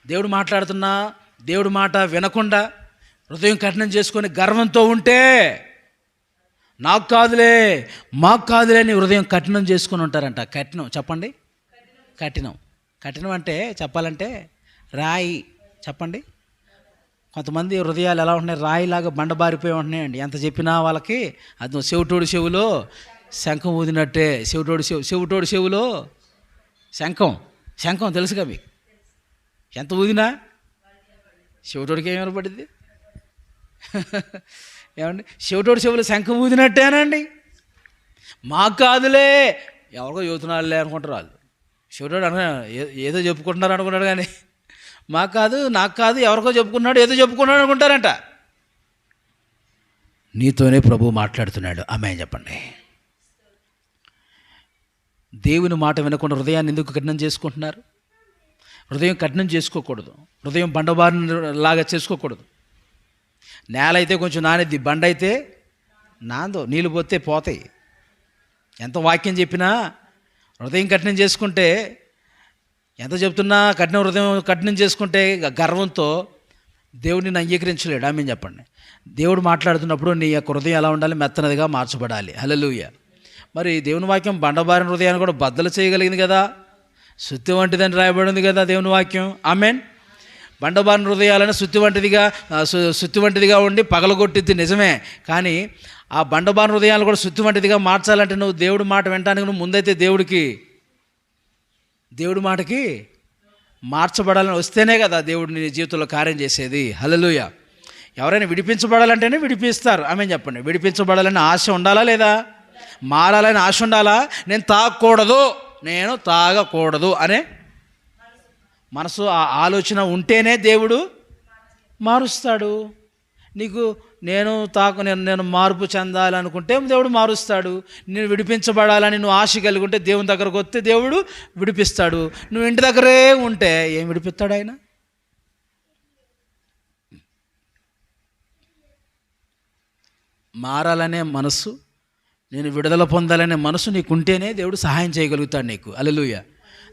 దేవుడు మాట్లాడుతున్నా దేవుడు మాట వినకుండా హృదయం కఠినం చేసుకొని గర్వంతో ఉంటే నాకు కాదులే, మాకు కాదులే అని హృదయం కఠినం చేసుకొని ఉంటారంట. కఠినం చెప్పండి. కఠినం అంటే చెప్పాలంటే రాయి. చెప్పండి. కొంతమంది హృదయాలు ఎలా ఉంటున్నాయి? రాయిలాగా బండబారిపోయి ఉంటున్నాయండి. ఎంత చెప్పినా వాళ్ళకి అది చెవిటోడు చెవులో శంఖం ఊదినట్టే. చెవిటోడు చెవులో శంఖం తెలుసుగా మీకు? ఎంత ఊదినా చెవిటోడికి ఏమైనా పడింది? ఏమండి? చెవిటోడు చెవులు శంఖం ఊదినట్టేనండి. మాకు కాదులే, ఎవరికో యువతనాలే అనుకుంటారు వాళ్ళు. చెవిటోడు ఏదో చెప్పుకుంటున్నారు అనుకున్నాడు, కానీ మాకు కాదు, నాకు కాదు, ఎవరికో చెప్పుకున్నాడు, ఏదో చెప్పుకున్నాడు అనుకుంటారంట. నీతోనే ప్రభువు మాట్లాడుతున్నాడు. ఆమేన్ చెప్పండి. దేవుని మాట వినకుండా హృదయాన్ని ఎందుకు కఠినం చేసుకుంటున్నారు? హృదయం కఠినం చేసుకోకూడదు. హృదయం బండబారిలాగా చేసుకోకూడదు. నేల అయితే కొంచెం నానిద్ది, బండ అయితే నాందో, నీళ్ళు పోతే పోతాయి. ఎంత వాక్యం చెప్పినా హృదయం కఠినం చేసుకుంటే, ఎంత చెప్తున్నా హృదయం కఠినం చేసుకుంటే గర్వంతో దేవుడిని అంగీకరించలేడు. ఆమేన్ చెప్పండి. దేవుడు మాట్లాడుతున్నప్పుడు నీ యొక్క హృదయం ఎలా ఉండాలి? మెత్తనదిగా మార్చబడాలి. హల్లెలూయా. మరి దేవుని వాక్యం బండబారిన హృదయాన్ని కూడా బద్దలు చేయగలిగింది కదా. సుత్తి వంటిదని రాయబడింది కదా దేవుని వాక్యం. ఆమేన్. బండబారిన హృదయాలను సుత్తి వంటిదిగా ఉండి పగలగొట్టిద్ది నిజమే, కానీ ఆ బండబారిన హృదయాలు కూడా సుత్తి వంటిదిగా మార్చాలంటే నువ్వు దేవుడి మాట వినటానికి నువ్వు ముందైతే దేవుడి మాటకి మార్చబడాలని వస్తేనే కదా దేవుడు నీ జీవితంలో కార్యం చేసేది. హల్లెలూయా. ఎవరైనా విడిపించబడాలంటేనే విడిపిస్తారు. ఆమేన్ చెప్పండి. విడిపించబడాలని ఆశ ఉండాలా లేదా? మారాలని ఆశ ఉండాలా? నేను తాగకూడదు అనే మనసు, ఆ ఆలోచన ఉంటేనే దేవుడు మారుస్తాడు. నీకు నేను మార్పు చెందాలనుకుంటే దేవుడు మారుస్తాడు. నేను విడిపించబడాలని నువ్వు ఆశ కలిగి ఉంటే దేవుని దగ్గరకు వస్తే దేవుడు విడిపిస్తాడు. నువ్వు ఇంటి దగ్గరే ఉంటే ఏం విడిపిస్తాడు ఆయన? మారాలనే మనసు, నేను విడుదల పొందాలనే మనసు నీకుంటేనే దేవుడు సహాయం చేయగలుగుతాడు నీకు. హల్లెలూయా.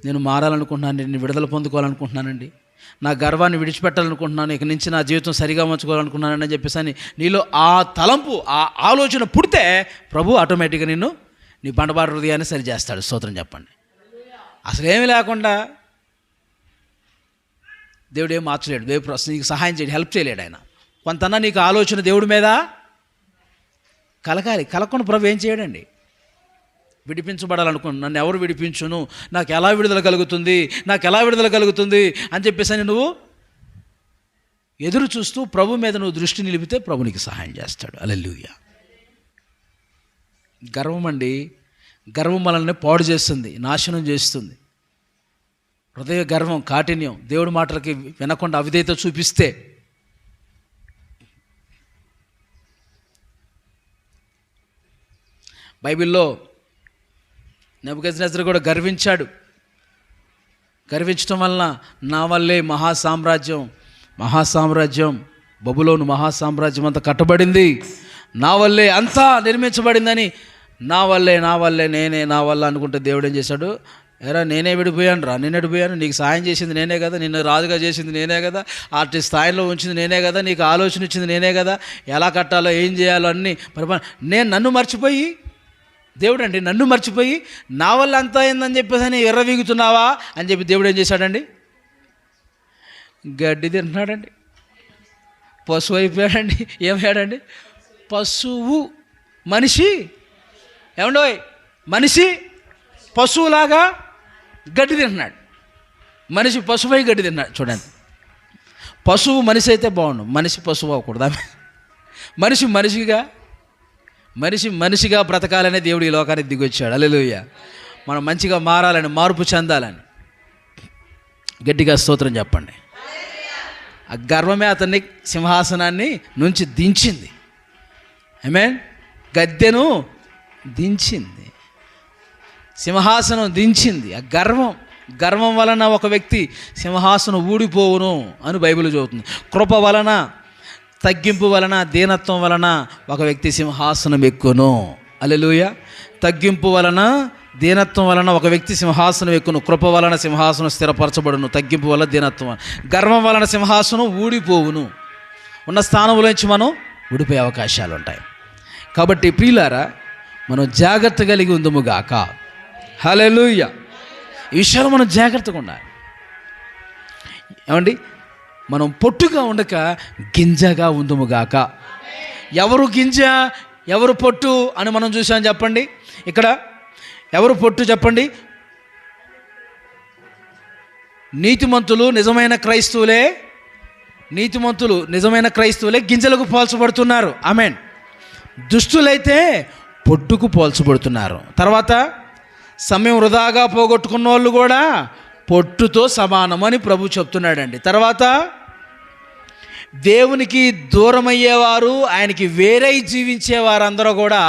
నేను మారాలనుకుంటున్నాను, నేను విడుదల పొందుకోవాలనుకుంటున్నానండి, నా గర్వాన్ని విడిచిపెట్టాలనుకుంటున్నాను, ఇక నుంచి నా జీవితం సరిగా ఉంచుకోవాలనుకుంటున్నానని చెప్పేసి నీలో ఆ తలంపు, ఆ ఆలోచన పుడితే ప్రభు ఆటోమేటిక్గా నీ బండబారు హృదయాన్ని సరి చేస్తాడు. స్తోత్రం చెప్పండి. అసలేమీ లేకుండా దేవుడు ఏం మార్చలేడు. దేవుడు నీకు సహాయం చేయడు, హెల్ప్ చేయలేడు ఆయన. కొంతన్నా నీకు ఆలోచన దేవుడి మీద కలగకుండా ప్రభు ఏం చేయడండి. విడిపించబడాలనుకున్నాను, నన్ను ఎవరు విడిపించును, నాకు ఎలా విడుదల కలుగుతుంది అని చెప్పేసి నువ్వు ఎదురు చూస్తూ ప్రభు మీద నువ్వు దృష్టి నిలిపితే ప్రభు నీకు సహాయం చేస్తాడు. హల్లెలూయా. గర్వం మనల్ని పాడు చేస్తుంది, నాశనం చేస్తుంది. హృదయ గర్వం, కాఠిన్యం, దేవుడి మాటలకి వినకుండా అవిధేయత చూపిస్తే బైబిల్లో నెబుకద్నెజరు కూడా గర్వించడం వలన నా వల్లే మహాసామ్రాజ్యం బబులోను మహాసామ్రాజ్యం అంతా కట్టబడింది, నా వల్లే అంతా నిర్మించబడిందని, నా వల్లే నా వల్ల అనుకుంటే దేవుడు ఏం చేశాడు? ఎరా నేనే విడిపోయాను, నీకు సాయం చేసింది నేనే కదా, నిన్ను రాజుగా చేసింది నేనే కదా, అటు స్థాయిలో ఉంచింది నేనే కదా, నీకు ఆలోచన ఇచ్చింది నేనే కదా, ఎలా కట్టాలో ఏం చేయాలో అన్నీ నన్ను మర్చిపోయి నా వల్ల అంతా అయిందని చెప్పేసి అని ఎర్రవీగుతున్నావా అని చెప్పి దేవుడు ఏం చేశాడండి? గడ్డి తింటున్నాడండి, పశువు అయిపోయాడండి. ఏమయ్యాడండి? పశువు. మనిషి పశువులాగా గడ్డి తింటున్నాడు. మనిషి పశువై గడ్డి తిన్నాడు. చూడండి, పశువు మనిషి అయితే బాగుండు, మనిషి పశువు అవ్వకూడదా? మనిషి మనిషిగా బ్రతకాలనే దేవుడు ఈ లోకానికి దిగొచ్చాడు. హల్లెలూయా. మనం మంచిగా మారాలని, మార్పు చెందాలని. గట్టిగా స్తోత్రం చెప్పండి. ఆ గర్వమే అతన్ని సింహాసనాన్ని నుంచి దించింది. ఆమేన్. గద్దెను దించింది, సింహాసనం దించింది. ఆ గర్వం వలన ఒక వ్యక్తి సింహాసనం ఊడిపోవును అని బైబిల్ చెబుతుంది. కృప వలన, తగ్గింపు వలన, దీనత్వం వలన ఒక వ్యక్తి సింహాసనం ఎక్కును. హల్లెలూయా. తగ్గింపు వలన, దీనత్వం వలన ఒక వ్యక్తి సింహాసనం ఎక్కును. కృప వలన సింహాసనం స్థిరపరచబడును. తగ్గింపు వలన, దీనత్వం వలన. గర్వం వలన సింహాసనం ఊడిపోవును. ఉన్న స్థానంలోంచి మనం ఊడిపోయే అవకాశాలు ఉంటాయి. కాబట్టి ప్రియులారా, మనం జాగ్రత్త కలిగి ఉందుముగాక. హల్లెలూయా. ఈ విషయాలు మనం జాగ్రత్తగా ఉండాలి. ఏమండి, మనం పొట్టుగా ఉండక గింజగా ఉందుముగాక. ఎవరు గింజ, ఎవరు పొట్టు అని మనం చూసాం చెప్పండి. ఇక్కడ ఎవరు పొట్టు చెప్పండి? నీతిమంతులు నిజమైన క్రైస్తవులే గింజలకు పోల్చబడుతున్నారు. ఆమేన్. దుష్టులైతే పొట్టుకు పోల్చబడుతున్నారు. తర్వాత సమయం వృధాగా పోగొట్టుకున్న వాళ్ళు కూడా పొట్టుతో సమానమని ప్రభు చెప్తున్నాడండి. తర్వాత దేవునికి దూరమయ్యేవారు, ఆయనకి వేరై జీవించేవారు అందరూ కూడా,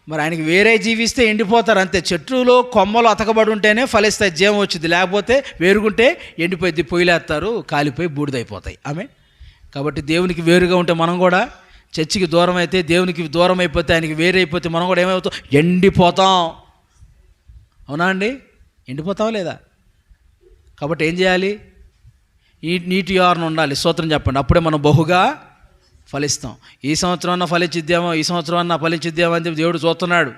మరి ఆయనకి వేరే జీవిస్తే ఎండిపోతారు అంతే. చెట్టులో కొమ్మలు అతకబడి ఉంటేనే ఫలిస్తాయి, జీవం వచ్చింది. లేకపోతే వేరుగుంటే ఎండిపోయింది, పొయ్యిలేస్తారు, కాలిపోయి బూడిదైపోతాయి. ఆమె. కాబట్టి దేవునికి వేరుగా ఉంటే మనం కూడా, చర్చికి దూరం అయితే, దేవునికి దూరం అయిపోతే, ఆయనకి వేరే అయిపోతే మనం కూడా ఏమవుతాం? ఎండిపోతాం. అవునా అండి? ఎండిపోతావా లేదా? కాబట్టి ఏం చేయాలి? ఈ నీటి ఆరున ఉండాలి. స్తోత్రం చెప్పండి. అప్పుడే మనం బహుగా ఫలిస్తాం. ఈ సంవత్సరం అన్నా ఫలించిద్దామో, ఈ సంవత్సరం అన్నా ఫలించిద్దామో అని చెప్పి దేవుడు చూస్తున్నాడు.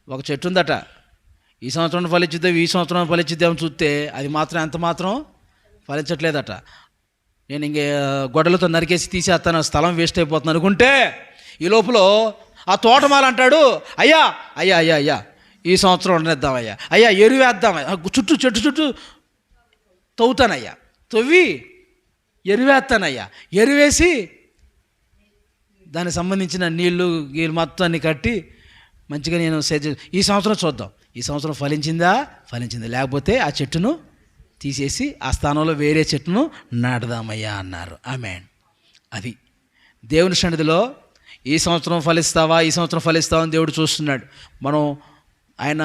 ఒక చెట్టు ఉందట, ఈ సంవత్సరం ఫలించిద్దాం, ఈ సంవత్సరం ఫలించిద్దామని చూస్తే అది మాత్రం ఎంత మాత్రం ఫలించట్లేదట. నేను ఇంకే గొడ్డలతో నరికేసి తీసేస్తాను, స్థలం వేస్ట్ అయిపోతుంది అనుకుంటే, ఈ లోపల ఆ తోటమాల అంటాడు, అయ్యా అయ్యా అయ్యా అయ్యా ఈ సంవత్సరం ఉండేద్దామయ్యా, అయ్యా ఎరువేద్దామయ్యా, చెట్టు చుట్టూ తవ్వుతానయ్యా, తవ్వి ఎరువేస్తానయ్యా, ఎరువేసి దానికి సంబంధించిన నీళ్ళు మొత్తాన్ని కట్టి మంచిగా నేను ఈ సంవత్సరం చూద్దాం, ఈ సంవత్సరం ఫలించింది, లేకపోతే ఆ చెట్టును తీసేసి ఆ స్థానంలో వేరే చెట్టును నాటుదామయ్యా అన్నారు. ఆమేన్. అది దేవుని సన్నిధిలో ఈ సంవత్సరం ఫలిస్తావా అని దేవుడు చూస్తున్నాడు. మనం ఆయన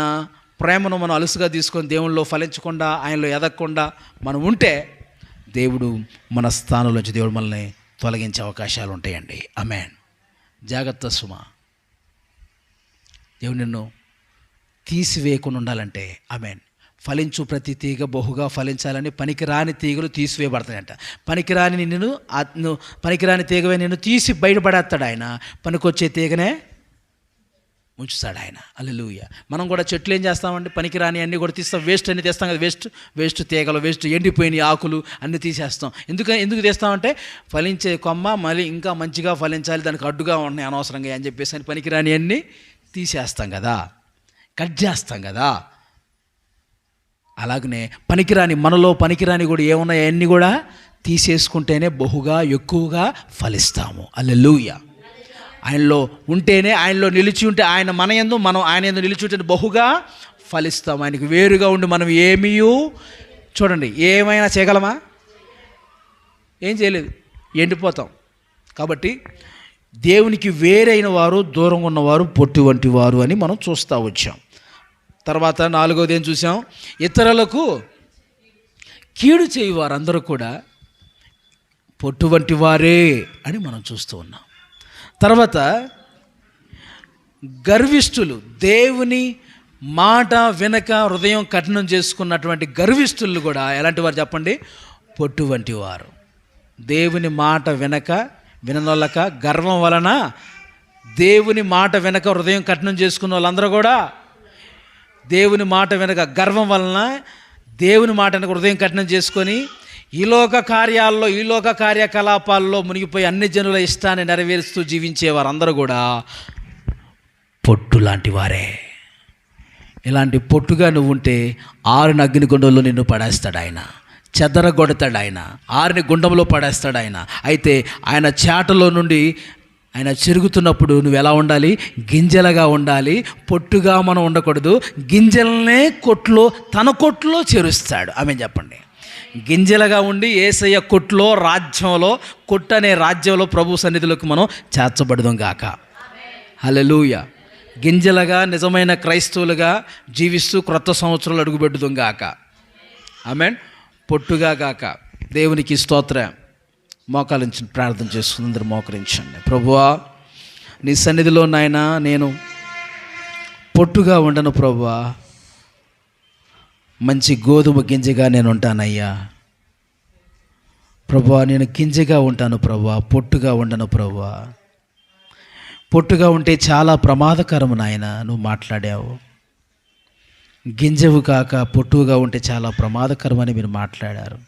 ప్రేమను మనం అలుసుగా తీసుకొని దేవునిలో ఫలించకుండా, ఆయనలో ఎదగకుండా మనం ఉంటే, దేవుడు మన స్థానంలోంచి దేవుడు మనల్ని తొలగించే అవకాశాలు ఉంటాయండి. ఆమేన్. జాగ్రత్త సుమా. దేవుడు నిన్ను తీసివేయకుండా ఉండాలంటే, ఆమేన్, ఫలించు ప్రతి తీగ బహుగా ఫలించాలని పనికిరాని తీగలు తీసివేయబడతాయంట. పనికిరాని తీగవే నిన్ను తీసి బయటపడేస్తాడు ఆయన, పనికొచ్చే తీగనే ఉంచుతాడు ఆయన. హల్లెలూయా. మనం కూడా చెట్లు ఏం చేస్తామండి? పనికిరాని అన్నీ కూడా తీస్తాం, వేస్ట్ అన్నీ తీస్తాం కదా. వేస్ట్ తీగలు, వేస్ట్ ఎండిపోయిన ఆకులు అన్నీ తీసేస్తాం. ఎందుకు తీస్తామంటే, ఫలించే కొమ్మ మళ్ళీ ఇంకా మంచిగా ఫలించాలి, దానికి అడ్డుగా ఉన్నాయి అనవసరంగా అని చెప్పేసి అని పనికిరాని అన్నీ తీసేస్తాం కదా, కట్ చేస్తాం కదా. అలాగనే మనలో పనికిరాని కూడా ఏమున్నాయి అన్నీ కూడా తీసేసుకుంటేనే బహుగా ఎక్కువగా ఫలిస్తాము. హల్లెలూయా. ఆయనలో ఉంటేనే, ఆయనలో నిలిచి ఉంటే, ఆయన మన యందు, మనం ఆయన యందు నిలిచి ఉంటే బహుగా ఫలిస్తాము. ఆయనకి వేరుగా ఉండి మనం చూడండి, ఏమైనా చేయగలమా? ఏం చేయలేదు, ఎండిపోతాం. కాబట్టి దేవునికి వేరైన వారు, దూరంగా ఉన్నవారు పొట్టు వంటి వారు అని మనం చూస్తూ వచ్చాం. తర్వాత 4వది ఏం చూసాం? ఇతరులకు కీడు చేయి వారందరూ కూడా పొట్టు వంటి వారే అని మనం చూస్తూ ఉన్నాం. తర్వాత గర్విష్ఠులు, దేవుని మాట వినక హృదయం కఠినం చేసుకున్నటువంటి గర్విష్ఠులు కూడా ఎలాంటి వారు చెప్పండి? పొట్టు వంటి వారు. దేవుని మాట విననొల్లక, గర్వం వలన దేవుని మాట వినక హృదయం కఠినం చేసుకున్న వాళ్ళందరూ కూడా, దేవుని మాట వెనక గర్వం వలన దేవుని మాట వెనక హృదయం కఠినం చేసుకొని ఈ లోక కార్యకలాపాల్లో మునిగిపోయి అన్ని జనుల ఇష్టాన్ని నెరవేరుస్తూ జీవించేవారు అందరూ కూడా పొట్టు లాంటి వారే. ఇలాంటి పొట్టుగా నువ్వు ఉంటే 6 అగ్నిగుండంలో నిన్ను పడేస్తాడు ఆయన, చెదరగొడతాడు ఆయన, 6 గుండంలో పడేస్తాడు ఆయన. అయితే ఆయన చేటలో నుండి ఆయన చెరుగుతున్నప్పుడు నువ్వు ఎలా ఉండాలి? గింజలుగా ఉండాలి. పొట్టుగా మనం ఉండకూడదు. గింజలనే తన కొట్లో చేరుస్తాడు. ఆమె చెప్పండి. గింజలుగా ఉండి యేసయ్య కొట్లో, రాజ్యంలో, కొట్టు అనే రాజ్యంలో ప్రభు సన్నిధిలోకి మనం చేర్చబడదాం గాక. హల్లెలూయా. గింజలుగా నిజమైన క్రైస్తవులుగా జీవిస్తూ క్రొత్త సంవత్సరాలు అడుగుపెట్టుదాం గాక. ఆమేన్. పొట్టుగా గాక. దేవునికి స్తోత్రం. మోకాలించి ప్రార్థన చేసుకుని అందరూ మోకరించండి. ప్రభువా, నీ సన్నిధిలో నాయనా నేను పొట్టుగా ఉండను ప్రభువా, మంచి గోధుమ గింజగా నేను ఉంటానయ్యా. ప్రభువా, నేను గింజగా ఉంటాను ప్రభువా, పొట్టుగా ఉండను ప్రభువా. పొట్టుగా ఉంటే చాలా ప్రమాదకరము నాయన, నువ్వు మాట్లాడావు. గింజవు కాక పొట్టుగా ఉంటే చాలా ప్రమాదకరమని మీరు మాట్లాడారు.